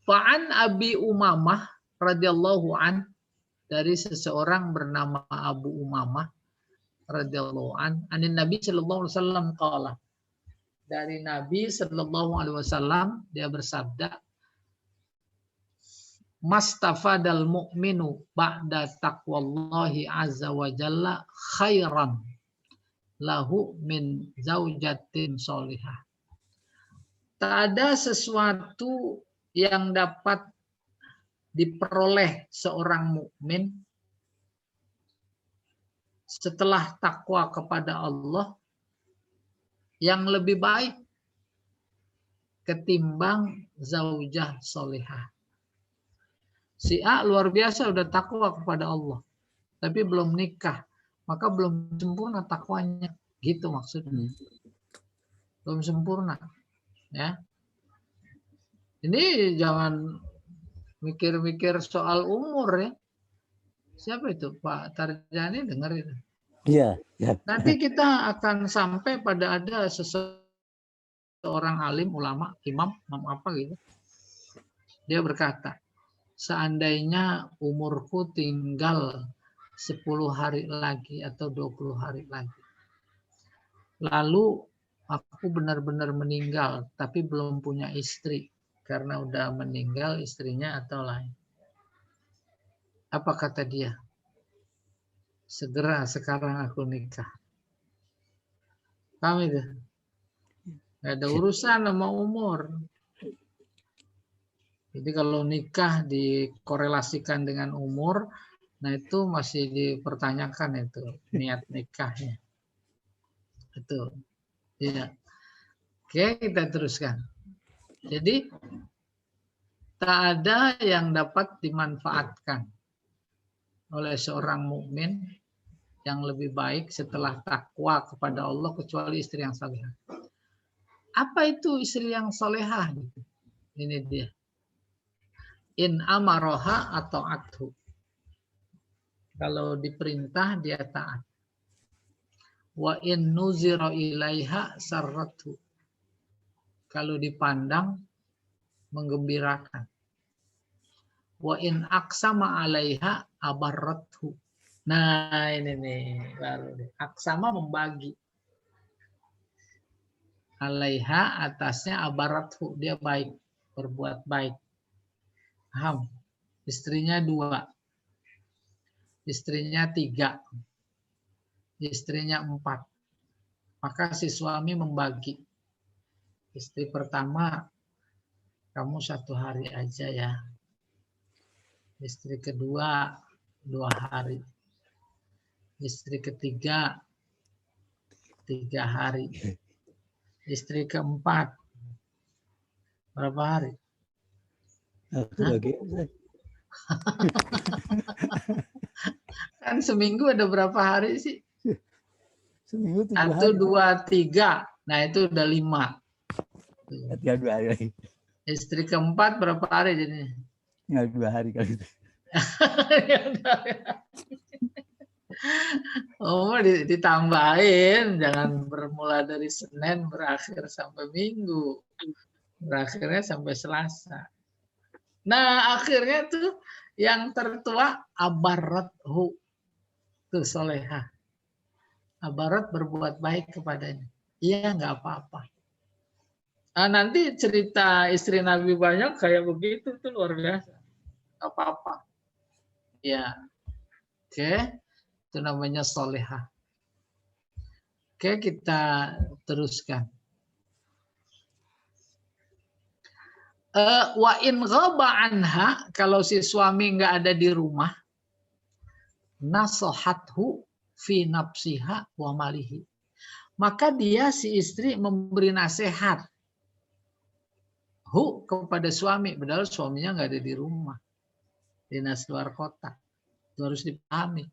Fa'an Abi Umamah radhiyallahu an, dari seseorang bernama Abu Umamah radhiyallahu an, anin Nabi sallallahu alaihi wasallam qala. Dari Nabi sallallahu alaihi wasallam dia bersabda, mastafadal mu'minu ba'da taqwallahi azza wa jalla khairan lahu min zaujatin sholihah. Tak ada sesuatu yang dapat diperoleh seorang mukmin setelah takwa kepada Allah yang lebih baik ketimbang zaujah sholihah. Si A luar biasa udah takwa kepada Allah, tapi belum nikah, maka belum sempurna takwanya, gitu maksudnya. Belum sempurna, ya. Ini jangan mikir-mikir soal umur ya. Siapa itu? Pak Tarjani, dengar itu. Iya, ya. Nanti kita akan sampai pada ada seorang alim, ulama, imam apa gitu. Dia berkata, seandainya umurku tinggal 10 hari lagi atau 20 hari lagi, lalu aku benar-benar meninggal tapi belum punya istri, karena udah meninggal istrinya atau lain. Apa kata dia? Segera sekarang aku nikah. Paham itu? Nggak ada urusan sama umur. Jadi kalau nikah dikorelasikan dengan umur, nah itu masih dipertanyakan itu niat nikahnya. Itu. Ya. Oke, kita teruskan. Jadi tak ada yang dapat dimanfaatkan oleh seorang mukmin yang lebih baik setelah takwa kepada Allah kecuali istri yang salehah. Apa itu istri yang salehah? Ini dia. In amaroha atau athu. Kalau diperintah dia taat. Wa in nuzira ilaiha sarratu. Kalau dipandang menggembirakan. Wa in aksama alaiha abarrathu. Nah, ini nih baru nih. Aksama membagi. Alaiha atasnya abarrathu, dia baik, berbuat baik. Paham? Istrinya 2. Istrinya 3. Istrinya 4. Maka si suami membagi. Istri pertama, kamu 1 hari aja ya. Istri kedua, 2 hari. Istri ketiga, 3 hari. Istri keempat, berapa hari? Kan seminggu ada berapa hari sih? Seminggu 7 1, hari. 2, 3. Nah itu udah 5. Tinggal 2 hari lagi. Istri keempat berapa hari jadinya? Tinggal 2 hari kali itu. Oh, ditambahin. Jangan bermula dari Senin berakhir sampai Minggu. Berakhirnya sampai Selasa. Nah, akhirnya tuh yang tertua abarathu. Tuh solehah. Abarat berbuat baik kepadanya. Iya, nggak apa-apa. Nah, nanti cerita istri Nabi banyak kayak begitu tuh luar biasa. Nggak apa-apa. Ya, oke. Itu namanya solehah. Oke, kita teruskan. Wa in ghaba anha, kalau si suami nggak ada di rumah, nasohathu fi nafsiha wa malihi. Maka dia si istri memberi nasihat kepada suami, padahal suaminya nggak ada di rumah, dinas luar kota. Itu harus dipahami.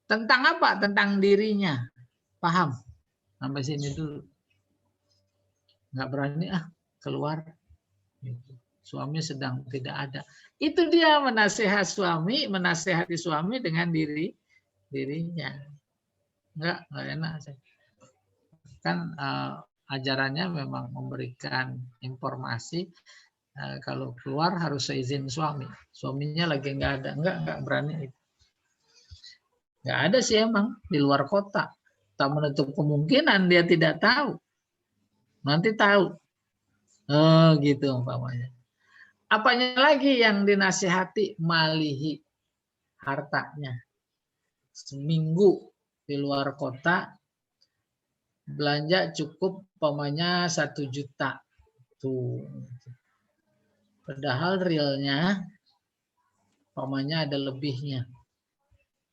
Tentang apa? Tentang dirinya. Paham? Sampai sini dulu. Nggak berani keluar. Suami sedang tidak ada. Itu dia menasehati suami dengan dirinya. Nggak enak. Kan ajarannya memang memberikan informasi kalau keluar harus seizin suami. Suaminya lagi nggak ada. Nggak berani. Nggak ada sih emang di luar kota. Tak menutup kemungkinan dia tidak tahu. Nanti tahu. Oh gitu umpamanya. Apanya lagi yang dinasihati? Malihi, hartanya. Seminggu di luar kota belanja cukup umpamanya 1 juta. Tuh. Padahal realnya umpamanya ada lebihnya.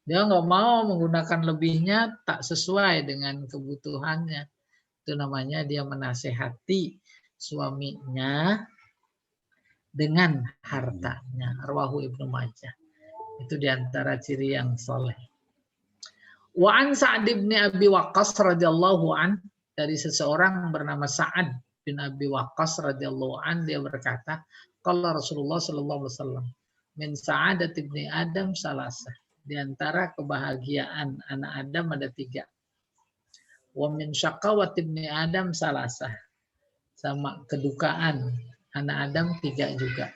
Dia nggak mau menggunakan lebihnya tak sesuai dengan kebutuhannya. Itu namanya dia menasehati suaminya dengan hartanya. Rawahu Ibnu Majah. Itu diantara ciri yang soleh. Wa an Sa'ad bin Abi Waqqas radhiyallahu an, dari seseorang bernama Sa'ad bin Abi Waqqas radhiyallahu an, dia berkata, qala Rasulullah sallallahu alaihi wasallam, min sa'adat ibni Adam salasah. Di antara kebahagiaan anak Adam ada 3. Wa min syaqawat ibni Adam salasah. Sama kedukaan anak Adam 3 juga.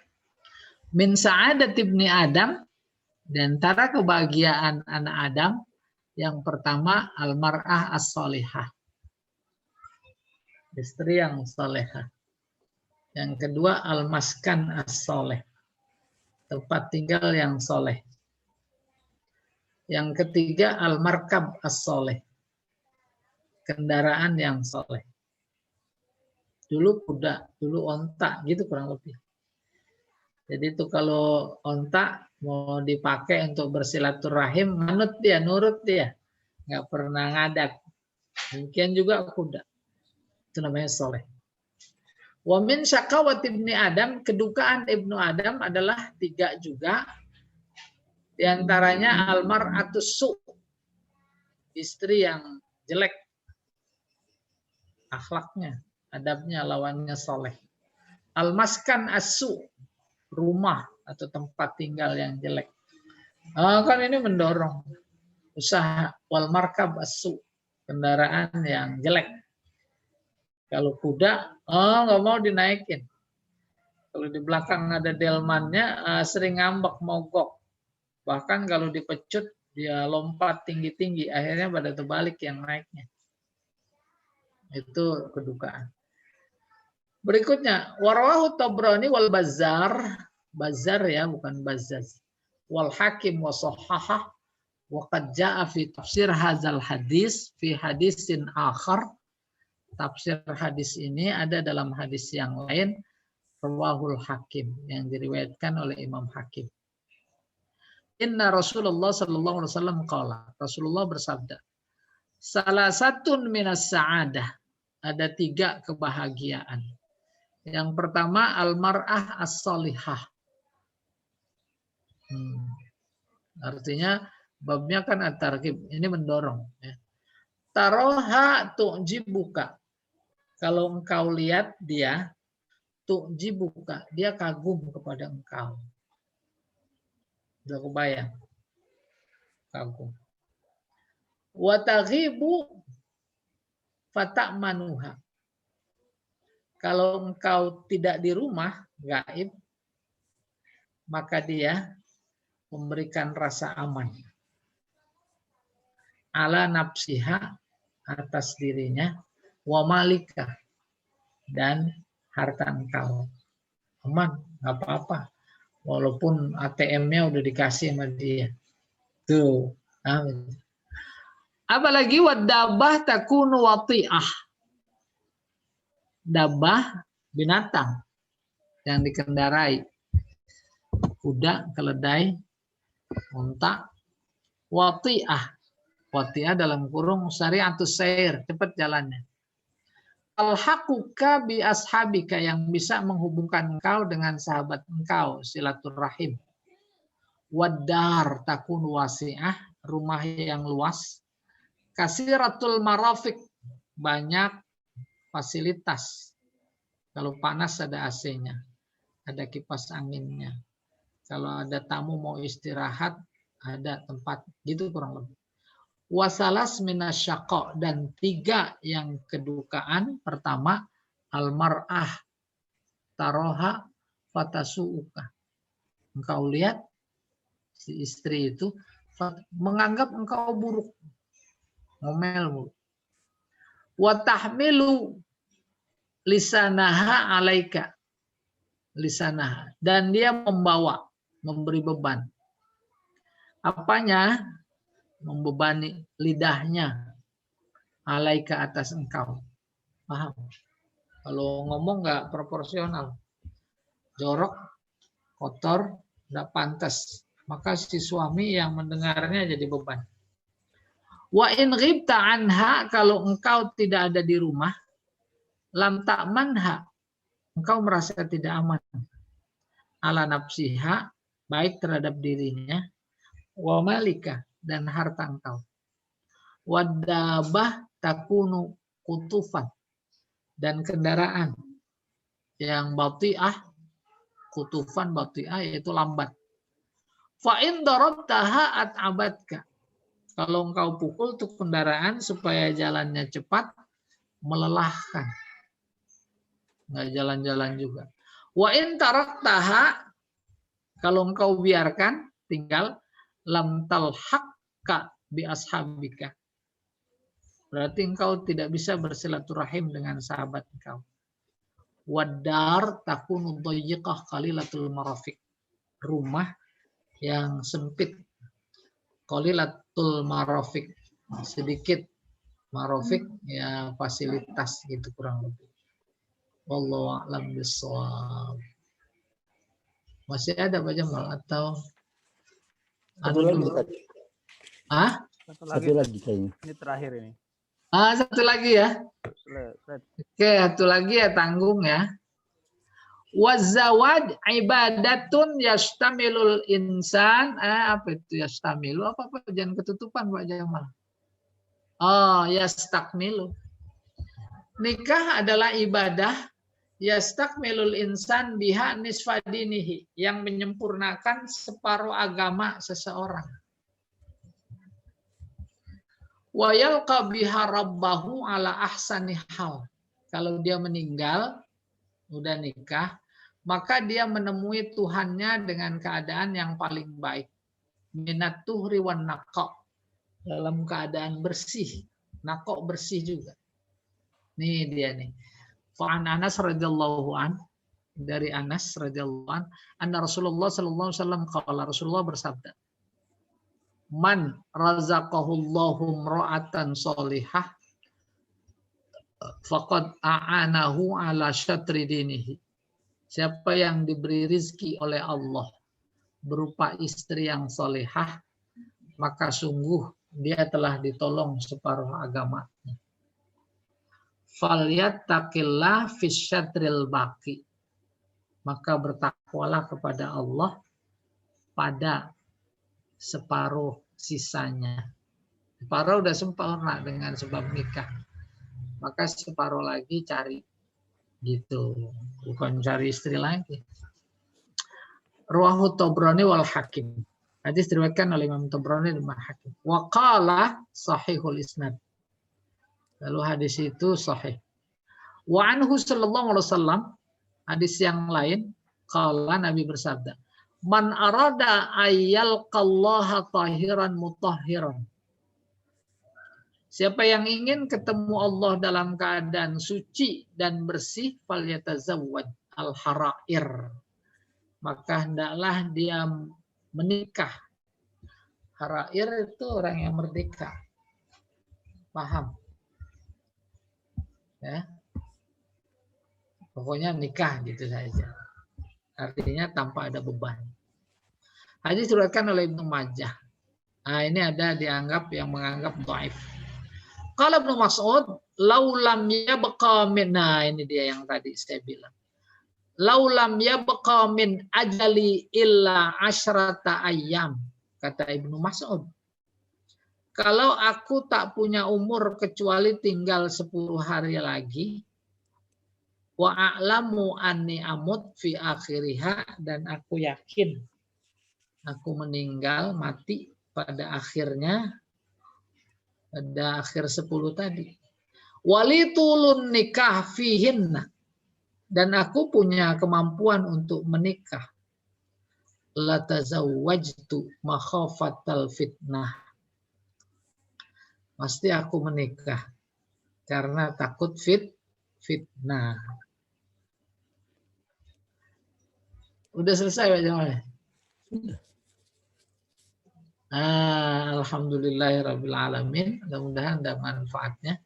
Min sa'adat ibni Adam, di antara kebahagiaan anak Adam, yang pertama al-mar'ah as-salihah. Istri yang salihah. Yang kedua al-maskan as-soleh, tempat tinggal yang soleh. Yang ketiga al-markab as-soleh, kendaraan yang soleh. Dulu kuda, dulu onta, gitu kurang lebih. Jadi itu kalau onta mau dipakai untuk bersilaturahim, manut dia, nurut dia, nggak pernah ngadat. Demikian juga kuda, itu namanya soleh. Wa min syakawat ibni Adam, kedukaan ibnu Adam adalah 3 juga. Di antaranya almar'atus su, istri yang jelek akhlaknya, adabnya, lawannya soleh. Almaskan asu, rumah atau tempat tinggal yang jelek. Kan ini mendorong usaha. Wal markab asu, kendaraan yang jelek. Kalau kuda, nggak mau dinaikin. Kalau di belakang ada delmannya, sering ngambek, mogok. Bahkan kalau dipecut, dia lompat tinggi-tinggi, akhirnya pada terbalik yang naiknya. Itu kedukaan. Berikutnya, warawahu Tabrani wal Bazzar, Bazzar ya, bukan Bazzaz. Wal Hakim wa sahhahah wa qad jaa fi tafsir hadzal hadis fi hadisin akhar. Tafsir hadis ini ada dalam hadis yang lain, rawahul Hakim, yang diriwayatkan oleh Imam Hakim. Inna Rasulullah sallallahu alaihi wasallam qala, Rasulullah bersabda, salah satun minas sa'adah, ada 3 kebahagiaan. Yang pertama al-mar'ah as-salihah. Artinya babnya kan at-targhib, ini mendorong ya. Taroha tu'jibuka. Kalau engkau lihat dia, tu'jibuka, dia kagum kepada engkau. Udah kebayang? Kagum. Wa taghibu fata'manuha. Kalau engkau tidak di rumah, gaib, maka dia memberikan rasa aman. Ala nafsiha, atas dirinya, wa malika, dan harta engkau. Aman, nggak apa-apa. Walaupun ATM-nya udah dikasih sama dia. Tuh. Apalagi wadabah takunu wati'ah. Dabah, binatang yang dikendarai. Kuda, keledai, unta, wati'ah. Wati'ah dalam kurung syari'atus sair, cepat jalannya. Al-haquka bi ashabika, yang bisa menghubungkan engkau dengan sahabat engkau, silaturahim. Wadar takun wasi'ah, rumah yang luas. Kasiratul marafik, banyak fasilitas. Kalau panas ada AC-nya, ada kipas anginnya. Kalau ada tamu mau istirahat, ada tempat, gitu kurang lebih. Wasalas minasyaqa, dan 3 yang kedukaan. Pertama, almar'ah taroha fatasu'uka. Engkau lihat si istri itu menganggap engkau buruk, ngomel buruk. Wa tahmilu lisanaha alaika, lisanaha, dan dia membawa, memberi beban. Apanya? Membebani lidahnya alaika, atas engkau. Paham? Kalau ngomong nggak proporsional, jorok, kotor, nggak pantas, maka si suami yang mendengarnya jadi beban. Wa in ghibta anha, kalau engkau tidak ada di rumah, lam ta'manha, engkau merasa tidak aman. Ala nafsiha, baik terhadap dirinya, wa malika, dan harta engkau. Wadabah takunu kutufan, dan kendaraan yang bati'ah, kutufan bati'ah yaitu lambat. Fa in darabtaha at'abatka, kalau engkau pukul tuh kendaraan supaya jalannya cepat, melelahkan, nggak jalan-jalan juga. Wa in taraktaha, kalau engkau biarkan tinggal, lam talhaqka bi ashabika, berarti engkau tidak bisa bersilaturahim dengan sahabat engkau. Wadar takunu dayyiqah qalilatul marafiq. Rumah yang sempit. Qalilatul marafiq. Sedikit marafiq ya fasilitas gitu kurang lebih. Wallahu a'lam bishawab. Masih ada Pak Jamal atau Satu lagi, Ustaz. Satu Satu lagi kayaknya. Ini terakhir ini. Satu lagi ya. Oke, satu lagi ya tanggung ya. Wazawad ibadatun yastamilul insan. Apa itu yastamilu? Apa jangan ketutupan Pak Jamal. Oh, yastakmilu. Nikah adalah ibadah yastakmilul insan biha nisfadinihi, yang menyempurnakan separuh agama seseorang. Wa yalqa biha rabbahu ala ahsani hal. Kalau dia meninggal, udah nikah, maka dia menemui Tuhannya dengan keadaan yang paling baik. Minat tuhri wan naqa, dalam keadaan bersih. Naqa bersih juga. Nih dia nih. Fa'an Anas radhiyallahu an, dari Anas radhiyallahu an, anna Rasulullah sallallahu alaihi wasallam qala, Rasulullah bersabda, man razaqahullahu imra'atan sholihah faqad a'anahu ala syatri dinihi. Siapa yang diberi rizki oleh Allah berupa istri yang solehah, maka sungguh dia telah ditolong separuh agamanya. Falyattaqillah fisyatril baqi. Maka bertakwalah kepada Allah pada separuh sisanya. Separuh udah sempurna dengan sebab nikah. Maka separuh lagi cari. Gitu. Bukan cari istri lagi. Ruwahu Tabrani wal Hakim. Hadis diriwayatkan oleh Imam Tabrani dan Imam Hakim. Wa qala sahihul isnad. Lalu hadis itu sahih. Wa anhu sallallahu alaihi wasallam, hadis yang lain, qala Nabi bersabda, man arada ayyalqallaha tahiran mutahhiran. Siapa yang ingin ketemu Allah dalam keadaan suci dan bersih, falyatazawwaj al-harair. Maka hendaklah dia menikah. Harair itu orang yang merdeka. Paham? Ya. Pokoknya nikah gitu saja. Artinya tanpa ada beban. Hadis diriwayatkan oleh Ibnu Majah. Nah, ini ada dianggap yang menganggap dhaif. Qala Ibnu Mas'ud, laulam yabqa min, nah ini dia yang tadi saya bilang. Laulam yabqa min ajali illa asyrata ayyam, kata Ibnu Mas'ud. Kalau aku tak punya umur kecuali tinggal 10 hari lagi, wa a'lamu anni amut fi akhiriha, dan aku yakin aku meninggal mati pada akhirnya, pada akhir 10 tadi. Walitulun nikah fihinna, dan aku punya kemampuan untuk menikah. Latazawwajtu makhafatal fitnah. Pasti aku menikah karena takut fitnah. Udah selesai Pak Jamal? Alhamdulillahirabbil alamin. Mudah-mudahan ada manfaatnya.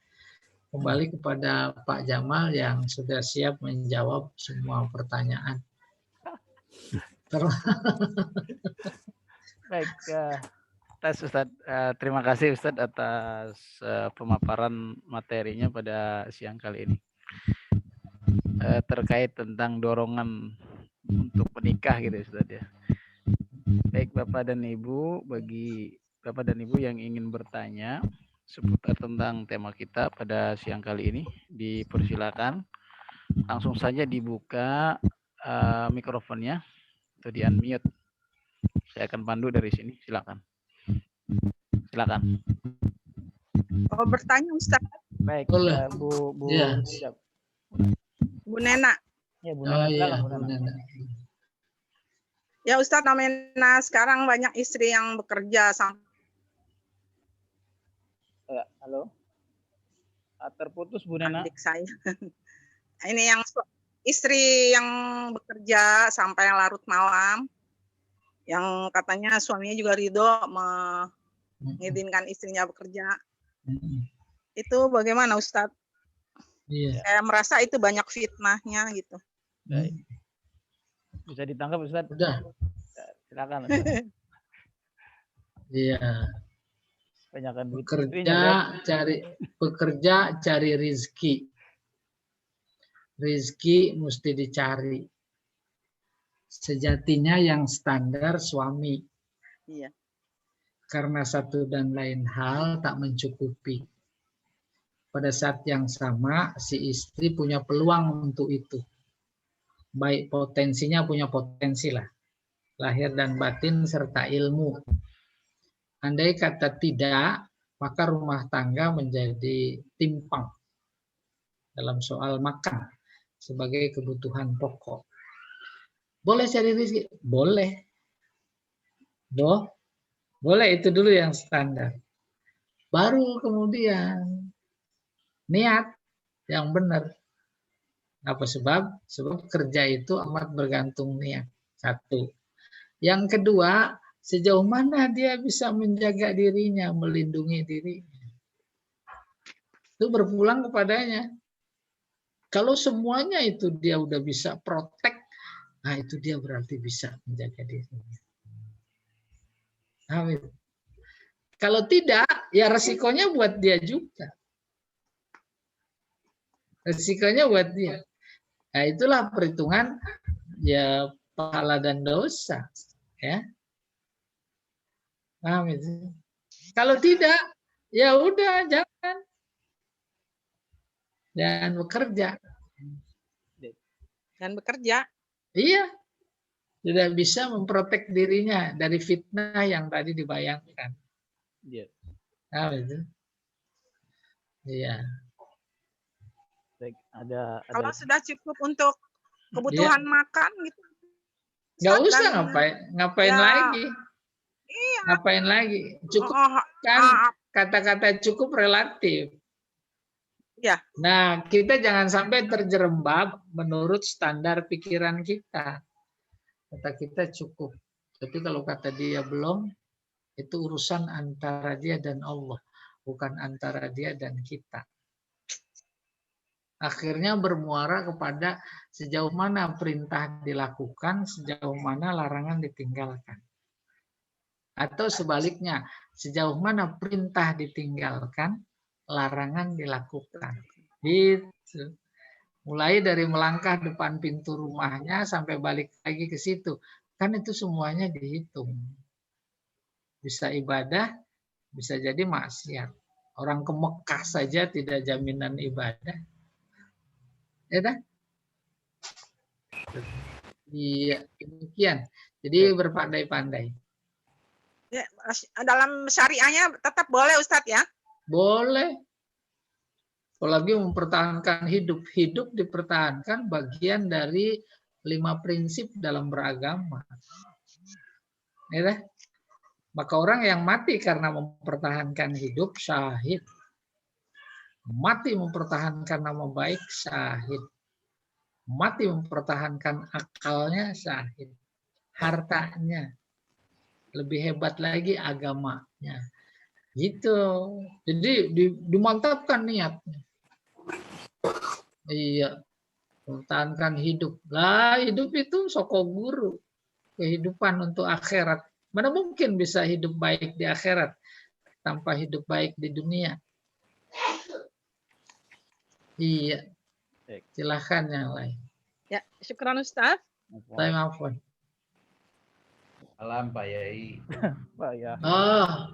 Kembali kepada Pak Jamal yang sudah siap menjawab semua pertanyaan. Baik, Ustaz, terima kasih Ustaz atas pemaparan materinya pada siang kali ini. Terkait tentang dorongan untuk menikah gitu Ustaz ya. Baik Bapak dan Ibu, bagi Bapak dan Ibu yang ingin bertanya seputar tentang tema kita pada siang kali ini, dipersilakan langsung saja dibuka mikrofonnya atau di unmute. Saya akan pandu dari sini, silakan. Silakan. Oh, bertanya Ustaz. Baik, Bu Ya. Bu Nena. Ya, Bu Nena. Iya, Silakan, Bu Bu Nena. Nena. Ya Ustaz, namanya sekarang banyak istri yang bekerja sampai. Halo. Terputus Bu Nena. Adik saya. Ini yang istri yang bekerja sampai larut malam, yang katanya suaminya juga ridho mengizinkan istrinya bekerja. Itu bagaimana Ustadz? Iya. Saya merasa itu banyak fitnahnya gitu. Baik. Bisa ditangkap Ustaz? Udah. Silakan Ustaz. Iya. Banyakan duit Bekerja cari rizki. Rizki mesti dicari. Sejatinya yang standar suami. Iya. Karena satu dan lain hal tak mencukupi. Pada saat yang sama, si istri punya peluang untuk itu. Baik potensinya punya potensi lah. Lahir dan batin serta ilmu. Andai kata tidak, maka rumah tangga menjadi timpang dalam soal makan sebagai kebutuhan pokok. Boleh cari rezeki? Boleh. Boleh, itu dulu yang standar. Baru kemudian niat yang benar. Apa sebab? Sebab kerja itu amat bergantung niat. Satu. Yang kedua, sejauh mana dia bisa menjaga dirinya, melindungi dirinya. Itu berpulang kepadanya. Kalau semuanya itu dia udah bisa protect, nah itu dia berarti bisa menjaga dirinya. Amin. Kalau tidak, ya resikonya buat dia juga. Resikonya buat dia. Nah, itulah perhitungan ya pahala dan dosa, ya. Paham itu? Kalau tidak, ya udah jangan bekerja. Dan bekerja. Iya, tidak bisa memprotek dirinya dari fitnah yang tadi dibayangkan. Iya. Paham itu? Iya. Baik, ada Kalau sudah cukup untuk kebutuhan makan gitu. Nggak Ustadz, usah dan ngapain ya, lagi. Iya. Ngapain lagi? Cukup kan kata-kata cukup relatif. Ya. Nah, kita jangan sampai terjerembab menurut standar pikiran kita. Kata kita cukup. Tapi kalau kata dia belum, itu urusan antara dia dan Allah. Bukan antara dia dan kita. Akhirnya bermuara kepada sejauh mana perintah dilakukan, sejauh mana larangan ditinggalkan. Atau sebaliknya, sejauh mana perintah ditinggalkan, larangan dilakukan. Gitu. Mulai dari melangkah depan pintu rumahnya sampai balik lagi ke situ. Kan itu semuanya dihitung. Bisa ibadah, bisa jadi maksiat. Orang ke Mekah saja tidak jaminan ibadah. Ya dah? Iya, demikian. Jadi berpandai-pandai. Ya, dalam syariahnya tetap boleh Ustadz ya? Boleh. Apalagi mempertahankan hidup. Hidup dipertahankan bagian dari 5 prinsip dalam beragama. Ya, maka orang yang mati karena mempertahankan hidup syahid. Mati mempertahankan nama baik syahid. Mati mempertahankan akalnya syahid. Hartanya. Lebih hebat lagi agamanya. Gitu. Jadi dimantapkan niatnya. Iya. Mempertahankan hidup. Lah, hidup itu soko guru. Kehidupan untuk akhirat. Mana mungkin bisa hidup baik di akhirat tanpa hidup baik di dunia? Iya. Silahkan yang lain. Ya, syukran Ustadz. Saya maafkan. Salam Pak Yai. Pak ya. Oh,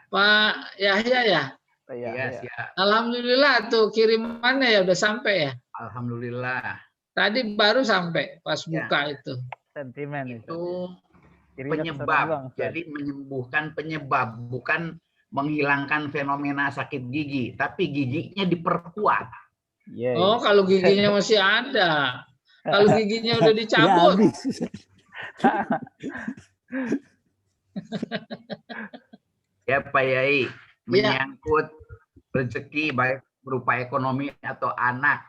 Pak Yahya ya? Iya, siap. Alhamdulillah tuh kirimannya ya udah sampai ya? Alhamdulillah. Tadi baru sampai pas buka itu. Sentimen itu penyebab. Jadi menyembuhkan penyebab, bukan menghilangkan fenomena sakit gigi, tapi giginya diperkuat. Oh, kalau giginya masih ada. Kalau giginya udah dicabut. Ya Pak Yai, menyangkut rezeki baik berupa ekonomi atau anak.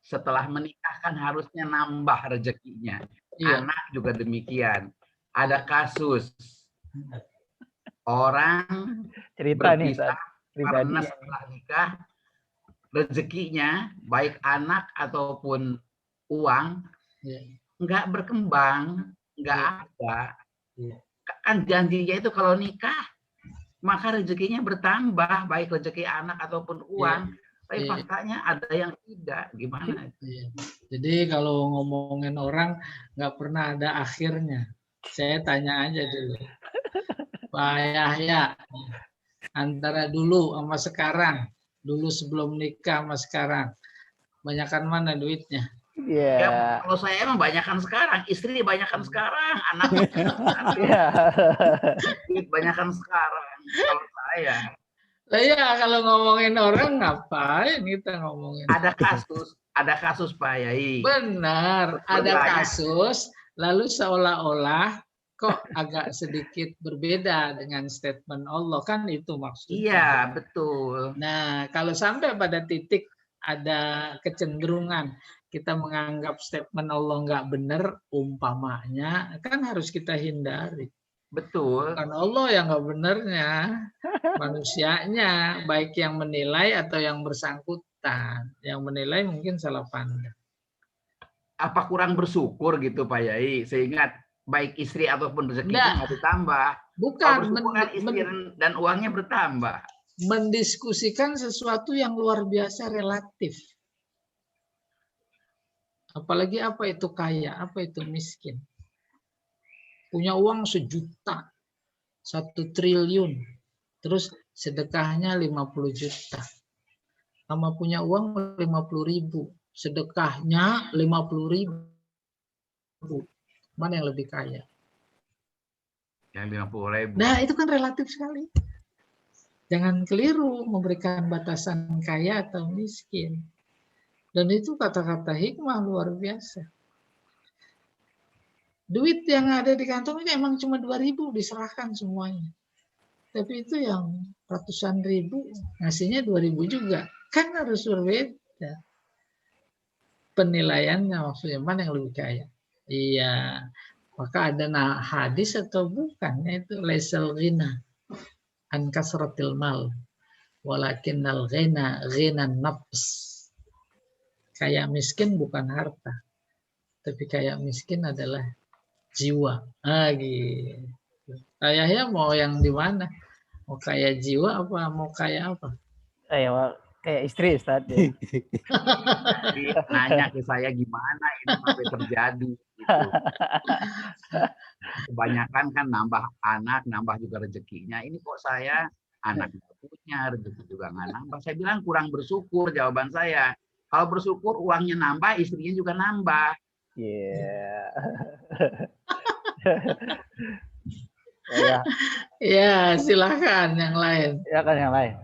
setelah menikah kan harusnya nambah rezekinya. Iya. Anak juga demikian. Ada kasus orang Cerita nih, berpisah Ustaz. Pribadi. karena setelah nikah rezekinya baik anak ataupun uang Iya. nggak berkembang, nggak Iya. ada. Iya. Kan janjinya itu kalau nikah maka rezekinya bertambah, baik rezeki anak ataupun uang. Tapi Iya. faktanya ada yang tidak. Gimana? Iya. Jadi kalau ngomongin orang nggak pernah ada akhirnya. Saya tanya aja dulu, Pak Yahya, antara dulu sama sekarang, dulu sebelum nikah sama sekarang, banyakan mana duitnya? Iya. Ya, kalau saya emang banyakan sekarang, istri banyakan sekarang, anak Iya. banyakan sekarang. Kalau saya Lah ya kalau ngomongin orang ngapain kita ngomongin? ada kasus Pak Yai. Benar, ada Banyak. kasus lalu seolah-olah kok agak sedikit berbeda dengan statement Allah, kan itu maksudnya. Iya, betul. Nah, kalau sampai pada titik ada kecenderungan kita menganggap statement Allah nggak benar, umpamanya, kan harus kita hindari. Betul. Bukan Allah yang nggak benernya, manusianya, baik yang menilai atau yang bersangkutan. Yang menilai mungkin salah pandang. Apa kurang bersyukur gitu Pak Yai, sehingga baik istri ataupun rezekinya nggak ditambah. Bukan, Kalau bersyukur kan istri dan uangnya bertambah. mendiskusikan sesuatu yang luar biasa relatif. Apalagi apa itu kaya, apa itu miskin. Punya uang 1 juta, 1 triliun, terus sedekahnya 50 juta. Sama punya uang 50.000, sedekahnya 50.000. Mana yang lebih kaya? Yang 50.000. Nah, itu kan relatif sekali. Jangan keliru memberikan batasan kaya atau miskin. Dan itu kata-kata hikmah luar biasa. Duit yang ada di kantong ini emang cuma 2.000 diserahkan semuanya. Tapi itu yang ratusan ribu ngasihnya 2.000 juga. Kan harus berbeda. Penilaiannya maksudnya mana yang lebih kaya. Iya. Maka ada hadis atau bukan, itu laisal ghina an kasratil mal walakinnal ghina ghinan nafs. Kaya miskin bukan harta. Tapi kaya miskin adalah jiwa. Gitu. Kayaknya mau yang di mana? Mau kaya jiwa apa mau kaya apa? Saya kayak istri, Ustaz. Ya. Jadi nanya ke saya gimana ini sampai terjadi gitu. Kebanyakan kan nambah anak, nambah juga rezekinya. Ini kok saya anak nggak punya, rezeki juga nggak nambah. Saya bilang kurang bersyukur jawaban saya. Kalau bersyukur uangnya nambah, istrinya juga nambah. Iya. Ya, Ya, silakan yang lain. ya kan yang lain.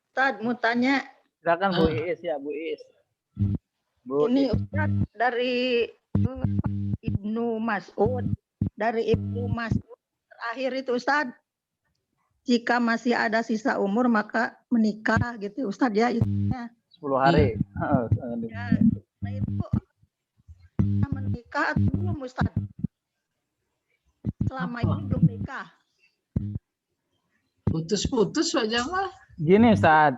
Ustaz mau tanya, Silakan Bu Iis ya, Bu Iis. Bu ini Iis. Ustaz dari Ibnu Mas'ud, terakhir itu Ustaz, jika masih ada sisa umur maka menikah gitu Ustaz ya. 10 hari. Ya, nah itu menikah atau belum Ustaz? Selama ini belum nikah. Putus-putus Pak Jamal. Gini Ustaz,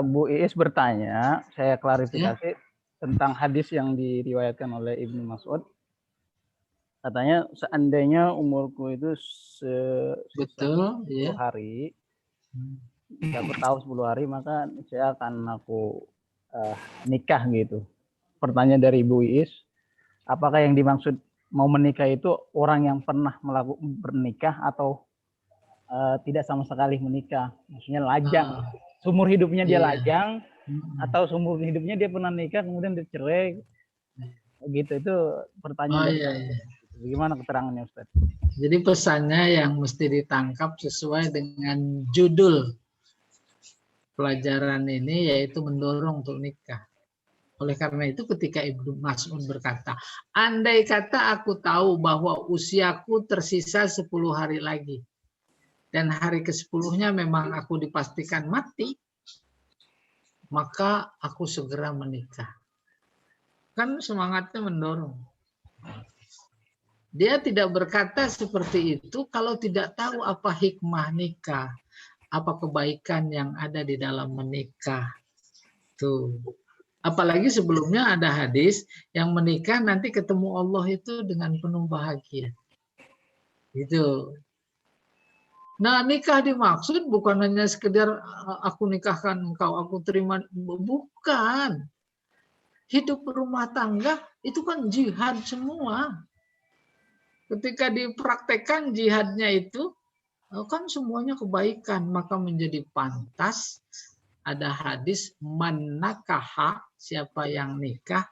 Bu Iis bertanya, saya klarifikasi tentang hadis yang diriwayatkan oleh Ibnu Mas'ud. Katanya seandainya umurku itu Betul, 10 ya. hari, aku tahu 10 hari, maka saya akan nikah gitu. Pertanyaan dari Bu Iis, apakah yang dimaksud mau menikah itu orang yang pernah bernikah atau tidak sama sekali menikah? Maksudnya lajang. Seumur hidupnya dia lajang, atau seumur hidupnya dia pernah nikah kemudian dicerai. Gitu, itu pertanyaan. Iya. Bagaimana keterangannya Ustaz? Jadi pesannya yang mesti ditangkap sesuai dengan judul pelajaran ini, yaitu mendorong untuk nikah. Oleh karena itu ketika Ibnu Mas'ud berkata, andai kata aku tahu bahwa usiaku tersisa 10 hari lagi, dan hari ke-10-nya memang aku dipastikan mati, maka aku segera menikah. Kan semangatnya mendorong. Dia tidak berkata seperti itu kalau tidak tahu apa hikmah nikah, apa kebaikan yang ada di dalam menikah. Tuh. Apalagi sebelumnya ada hadis yang menikah nanti ketemu Allah itu dengan penuh bahagia. Gitu. Nah, nikah dimaksud bukan hanya sekedar aku nikahkan engkau, aku terima, bukan. Hidup berumah tangga itu kan jihad semua. Ketika dipraktekkan jihadnya itu, kan semuanya kebaikan, maka menjadi pantas ada hadis man nakaha, siapa yang nikah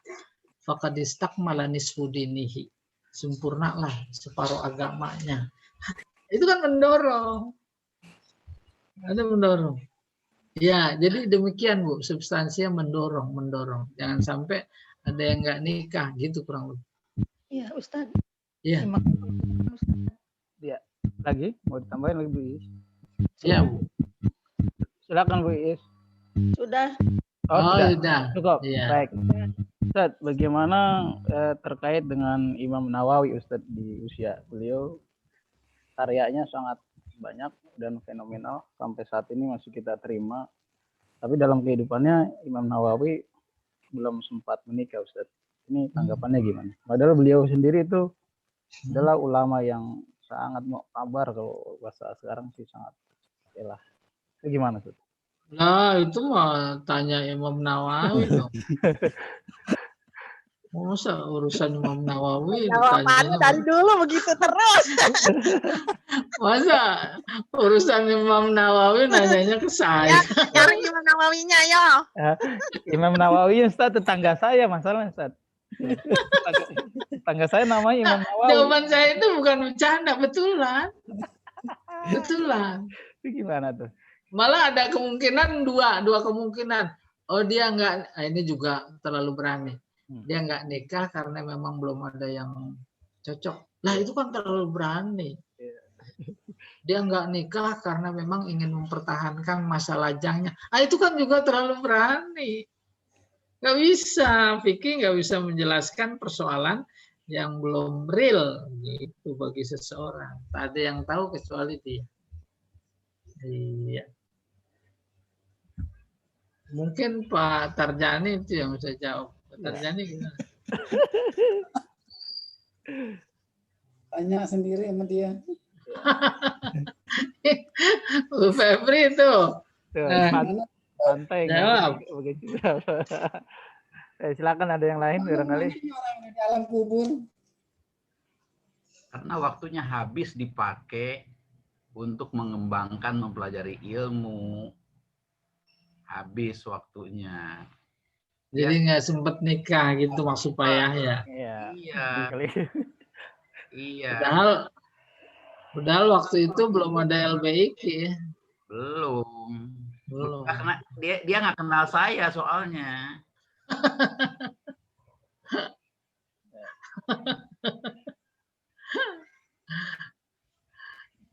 faqad istakmala nisfu dinihi, sempurnalah separuh agamanya. Itu kan mendorong. Ada mendorong. Ya, jadi demikian Bu, substansinya mendorong. Jangan sampai ada yang nggak nikah gitu kurang lebih. Iya, Ustaz. Iya. Terima kasih, Ustaz. Ya, lagi mau ditambahin lagi Bu Iis? Ya, Bu. Silakan Bu Iis. Sudah. Oh, sudah. sudah. Cukup. Iya. Baik. Ustaz, bagaimana terkait dengan Imam Nawawi Ustaz di usia beliau? Karyanya sangat banyak dan fenomenal sampai saat ini masih kita terima. Tapi dalam kehidupannya Imam Nawawi belum sempat menikah Ustaz. Ini tanggapannya gimana? Padahal beliau sendiri itu adalah ulama yang sangat muktabar, kalau bahasa sekarang sih sangat elah. Itu gimana Ustaz? Nah, itu mah tanya Imam Nawawi dong. Masa urusan Imam Nawawi Jawabannya dari dulu begitu terus. Masa urusan Imam Nawawi nanyanya ke saya. Cari Imam Nawawinya yo. Imam Nawawi Ustaz tetangga saya masalahnya Ustaz. Tetangga saya namanya Imam Nawawi. Jawaban saya itu bukan bercanda, betulan. Itu gimana tuh? Malah ada kemungkinan dua kemungkinan. Oh dia enggak, ini juga terlalu berani. Dia enggak nikah karena memang belum ada yang cocok. Nah itu kan terlalu berani. Dia enggak nikah karena memang ingin mempertahankan masa lajangnya. Ah itu kan juga terlalu berani. Nggak bisa, Vicky nggak bisa menjelaskan persoalan yang belum real gitu bagi seseorang. Tak ada yang tahu kecuali dia. Iya. Mungkin Pak Tarjani itu yang bisa jawab. Pak Tarjani gimana? Tanya sendiri sama dia. Bu Febri itu. Santai. Jawab. Silakan ada yang lain barangkali. Orang di dalam kubur. Karena waktunya habis dipakai untuk mengembangkan, mempelajari ilmu. Habis waktunya. Jadi nggak sempet nikah gitu maksud payah ya. Iya. Iya. Padahal waktu itu belum ada LBIK. Belum. Belum. Karena dia nggak kenal saya soalnya.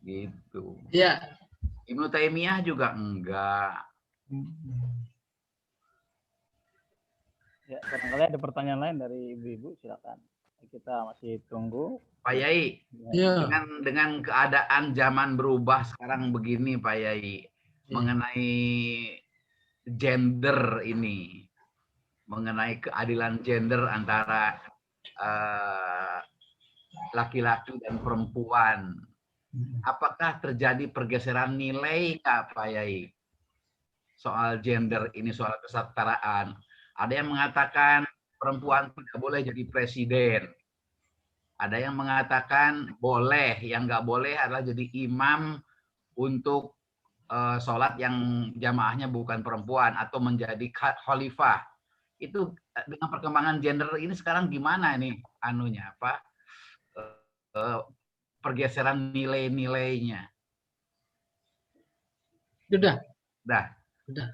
Gitu. Ya. Ibnu Taimiyah juga enggak. Ya, barangkali ada pertanyaan lain dari ibu-ibu, silakan. Kita masih tunggu. Pak Yai, Ya. dengan keadaan zaman berubah sekarang begini, Pak Yai, mengenai gender ini, mengenai keadilan gender antara laki-laki dan perempuan, apakah terjadi pergeseran nilai Pak Yai soal gender ini, soal kesetaraan? Ada yang mengatakan perempuan tidak boleh jadi presiden. Ada yang mengatakan boleh, yang nggak boleh adalah jadi imam untuk sholat yang jamaahnya bukan perempuan atau menjadi khalifah. Itu dengan perkembangan gender ini sekarang gimana nih anunya apa pergeseran nilai-nilainya? Sudah. Sudah.